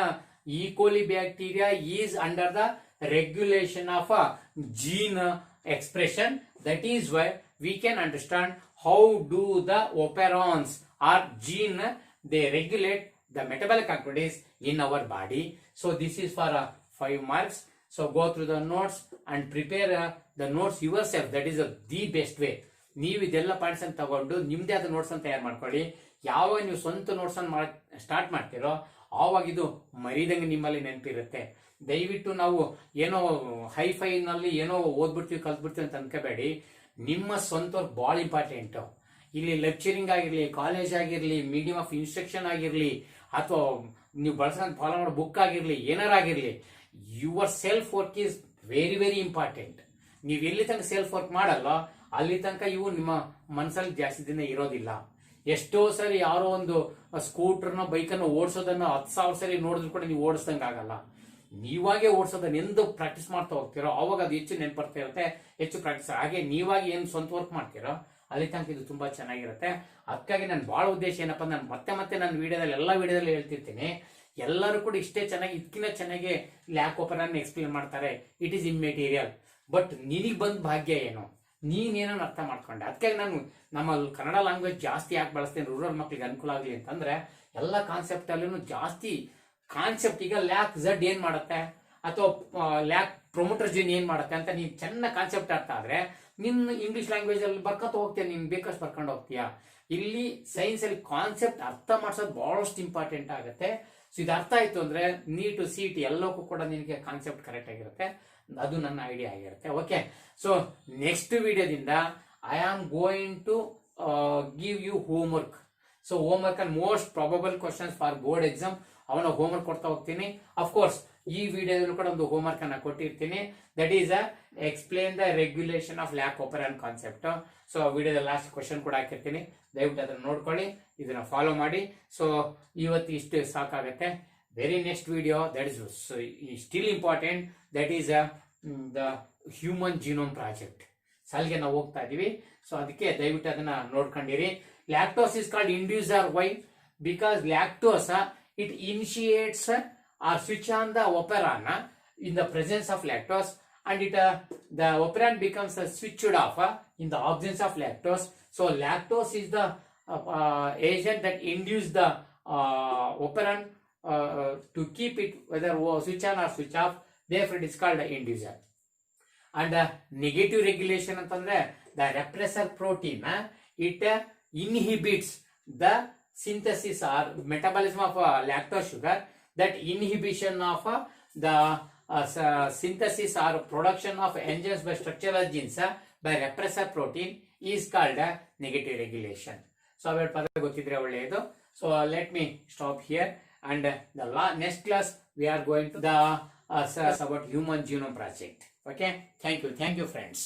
E. coli bacteria is under the regulation of a gene expression. That is why we can understand how do the operons or gene they regulate the metabolic activities in our body. So this is for 5 marks. So go through the notes and prepare the notes yourself. That is the best way. ನೀವು ಇದೆಲ್ಲ points ಅನ್ನು ತಗೊಂಡು ನಿಮ್ದೇ ಆದ notes ಅನ್ನು ತಯಾರು ಮಾಡ್ಕೊಳ್ಳಿ. ಯಾವಾಗ ನೀವು ಸ್ವಂತ ನೋಟ್ಸ್ ಅನ್ನು ಸ್ಟಾರ್ಟ್ ಮಾಡ್ತೀರೋ ಆವಾಗ ಇದು ಮರಿದಂಗೆ ನಿಮ್ಮಲ್ಲಿ ನೆನಪಿರುತ್ತೆ. ದಯವಿಟ್ಟು ನಾವು ಏನೋ ಹೈಫೈ ನಲ್ಲಿ ಏನೋ ಓದ್ಬಿಡ್ತೀವಿ ಕಲ್ತ್ಬಿಡ್ತೀವಿ ಅಂತ ಅನ್ಕೋಬೇಡಿ. ನಿಮ್ಮ ಸ್ವಂತ ವರ್ಕ್ ಬಹಳ ಇಂಪಾರ್ಟೆಂಟ್. ಇಲ್ಲಿ ಲೆಕ್ಚರಿಂಗ್ ಆಗಿರ್ಲಿ, ಕಾಲೇಜ್ ಆಗಿರ್ಲಿ, ಮೀಡಿಯಂ ಆಫ್ ಇನ್ಸ್ಟ್ರಕ್ಷನ್ ಆಗಿರ್ಲಿ, ಅಥವಾ ನೀವು ಬಳಸ್ಕೊಂಡು ಫಾಲೋ ಮಾಡೋ ಬುಕ್ ಆಗಿರ್ಲಿ, ಏನಾರ ಆಗಿರ್ಲಿ, your self work is very very important. ನೀವು ಎಲ್ಲಿ ತನಕ ಸೆಲ್ಫ್ ವರ್ಕ್ ಮಾಡಲ್ಲ ಅಲ್ಲಿ ತನಕ ಇವು ನಿಮ್ಮ ಮನಸ್ಸಲ್ಲಿ ಜಾಸ್ತಿ ದಿನ ಇರೋದಿಲ್ಲ. ಎಷ್ಟೋ ಸರಿ ಯಾರೋ ಒಂದು ಸ್ಕೂಟರ್ನ ಬೈಕನ್ನು ಓಡಿಸೋದನ್ನ 10,000 ಸರಿ ನೋಡಿದ್ರು ಕೂಡ ನೀವು ಓಡಿಸ್ದಂಗೆ ಆಗಲ್ಲ. ನೀವಾಗೆ ಓಡಿಸೋದನ್ನ ಎಂದು ಪ್ರಾಕ್ಟೀಸ್ ಮಾಡ್ತಾ ಹೋಗ್ತೀರೋ ಅವಾಗ ಅದು ಹೆಚ್ಚು ನೆನಪರ್ತಾ ಇರುತ್ತೆ, ಹೆಚ್ಚು ಪ್ರಾಕ್ಟೀಸ್. ಹಾಗೆ ನೀವಾಗಿ ಏನು ಸ್ವಂತ ವರ್ಕ್ ಮಾಡ್ತೀರೋ ಅಲ್ಲಿ ತನಕ ಇದು ತುಂಬಾ ಚೆನ್ನಾಗಿರುತ್ತೆ. ಅದಕ್ಕಾಗಿ ನಾನು ಬಹಳ ಉದ್ದೇಶ ಏನಪ್ಪ, ನಾನು ಮತ್ತೆ ನನ್ನ ವಿಡಿಯೋದಲ್ಲಿ ಎಲ್ಲ ವಿಡಿಯೋದಲ್ಲಿ ಹೇಳ್ತಿರ್ತೀನಿ, ಎಲ್ಲರೂ ಕೂಡ ಇಷ್ಟೇ ಚೆನ್ನಾಗಿ ಇದಕ್ಕಿಂತ ಚೆನ್ನಾಗಿ ಲ್ಯಾಕ್ ಓಪನ್ ಎಕ್ಸ್ಪ್ಲೇನ್ ಮಾಡ್ತಾರೆ. It is immaterial. ಬಟ್ ನಿನಗೆ ಬಂದ ಭಾಗ್ಯ ಏನು, ನೀನೇನೋ ಅರ್ಥ ಮಾಡ್ಕೊಂಡೆ. ಅದಕ್ಕಾಗಿ ನಾನು ನಮ್ಮ ಕನ್ನಡ ಲ್ಯಾಂಗ್ವೇಜ್ ಜಾಸ್ತಿ ಯಾಕೆ ಬಳಸ್ತೀನಿ, ರೂರಲ್ ಮಕ್ಳಿಗೆ ಅನುಕೂಲ ಆಗಲಿ ಅಂತಂದ್ರೆ ಎಲ್ಲ ಕಾನ್ಸೆಪ್ಟ್ ಅಲ್ಲೂ ಜಾಸ್ತಿ ಕಾನ್ಸೆಪ್ಟ್. ಈಗ ಲ್ಯಾಕ್ ಝಡ್ ಏನ್ ಮಾಡುತ್ತೆ ಅಥವಾ ಲ್ಯಾಕ್ ಪ್ರೊಮೋಟರ್ ಜಿನ್ ಏನ್ ಮಾಡುತ್ತೆ ಅಂತ ನೀನ್ ಚೆನ್ನಾಗಿ ಕಾನ್ಸೆಪ್ಟ್ ಅರ್ಥ ಆದ್ರೆ ನಿನ್ನ ಇಂಗ್ಲಿಷ್ ಲ್ಯಾಂಗ್ವೇಜ್ ಅಲ್ಲಿ ಬರ್ಕೊತ ಹೋಗ್ತೀಯ, ನೀನ್ ಬೇಕಷ್ಟು ಬರ್ಕೊಂಡು ಹೋಗ್ತೀಯ. ಇಲ್ಲಿ ಸೈನ್ಸ್ ಅಲ್ಲಿ ಕಾನ್ಸೆಪ್ಟ್ ಅರ್ಥ ಮಾಡ್ಸೋದು ಬಹಳಷ್ಟು ಇಂಪಾರ್ಟೆಂಟ್ ಆಗುತ್ತೆ. ಸೊ ಇದು ಅರ್ಥ ಆಯ್ತು ಅಂದ್ರೆ ನೀಟು CT ಎಲ್ಲಕ್ಕೂ ಕೂಡ ನಿನಗೆ ಕಾನ್ಸೆಪ್ಟ್ ಕರೆಕ್ಟ್ ಆಗಿರುತ್ತೆ. ಅದು ನನ್ನ ಐಡಿಯಾ ಆಗಿರುತ್ತೆ. ಓಕೆ, ಸೊ ನೆಕ್ಸ್ಟ್ ವಿಡಿಯೋದಿಂದ I am going to give you homework. So homework and most probable questions for board exam ಅವನ ಹೋಮ್ವರ್ಕ್ ಕೊಡ್ತಾ ಹೋಗ್ತೀನಿ. ಅಫ್ಕೋರ್ಸ್ ಈ ವಿಡಿಯೋದಲ್ಲೂ ಕೂಡ ಒಂದು ಹೋಮ್ವರ್ಕ್ ಅನ್ನ ಕೊಟ್ಟಿರ್ತೀನಿ. That is explain the regulation of lac operon concept. So ವಿಡಿಯೋದ ಲಾಸ್ಟ್ ಕ್ವಶನ್ ಕೂಡ ಹಾಕಿರ್ತೀನಿ, ದಯವಿಟ್ಟು ಅದನ್ನ ನೋಡ್ಕೊಳ್ಳಿ, ಇದನ್ನ ಫಾಲೋ ಮಾಡಿ. ಸೊ ಇವತ್ತು ಇಷ್ಟು ಸಾಕಾಗುತ್ತೆ. Very next video that is still important, that is the human genome project. ಸಾಲಿಗೆ ನಾವು ಹೋಗ್ತಾ ಇದೀವಿ. ಸೊ ಅದಕ್ಕೆ ದಯವಿಟ್ಟು ಅದನ್ನ ನೋಡ್ಕೊಂಡಿರಿ. Lactose is called inducer. Why? Because lactose it initiates or switch on the operon in the presence of lactose, and the operon becomes switched off in the absence of lactose. So lactose is the agent that induces the operon to keep it whether switch on or switch off. Therefore it is called the inducer. And negative regulation ಅಂತಂದ್ರೆ the repressor protein it inhibits the synthesis or metabolism of lactose sugar. That inhibition of the synthesis or production of enzymes by structural genes by repressor protein is called negative regulation. So ಅವೆರಡು ಪದ ಗೊತ್ತಿದ್ರೆ ಒಳ್ಳೆಯದು. So let me stop here, and the next class we are going to the about human genome project. Okay, thank you friends.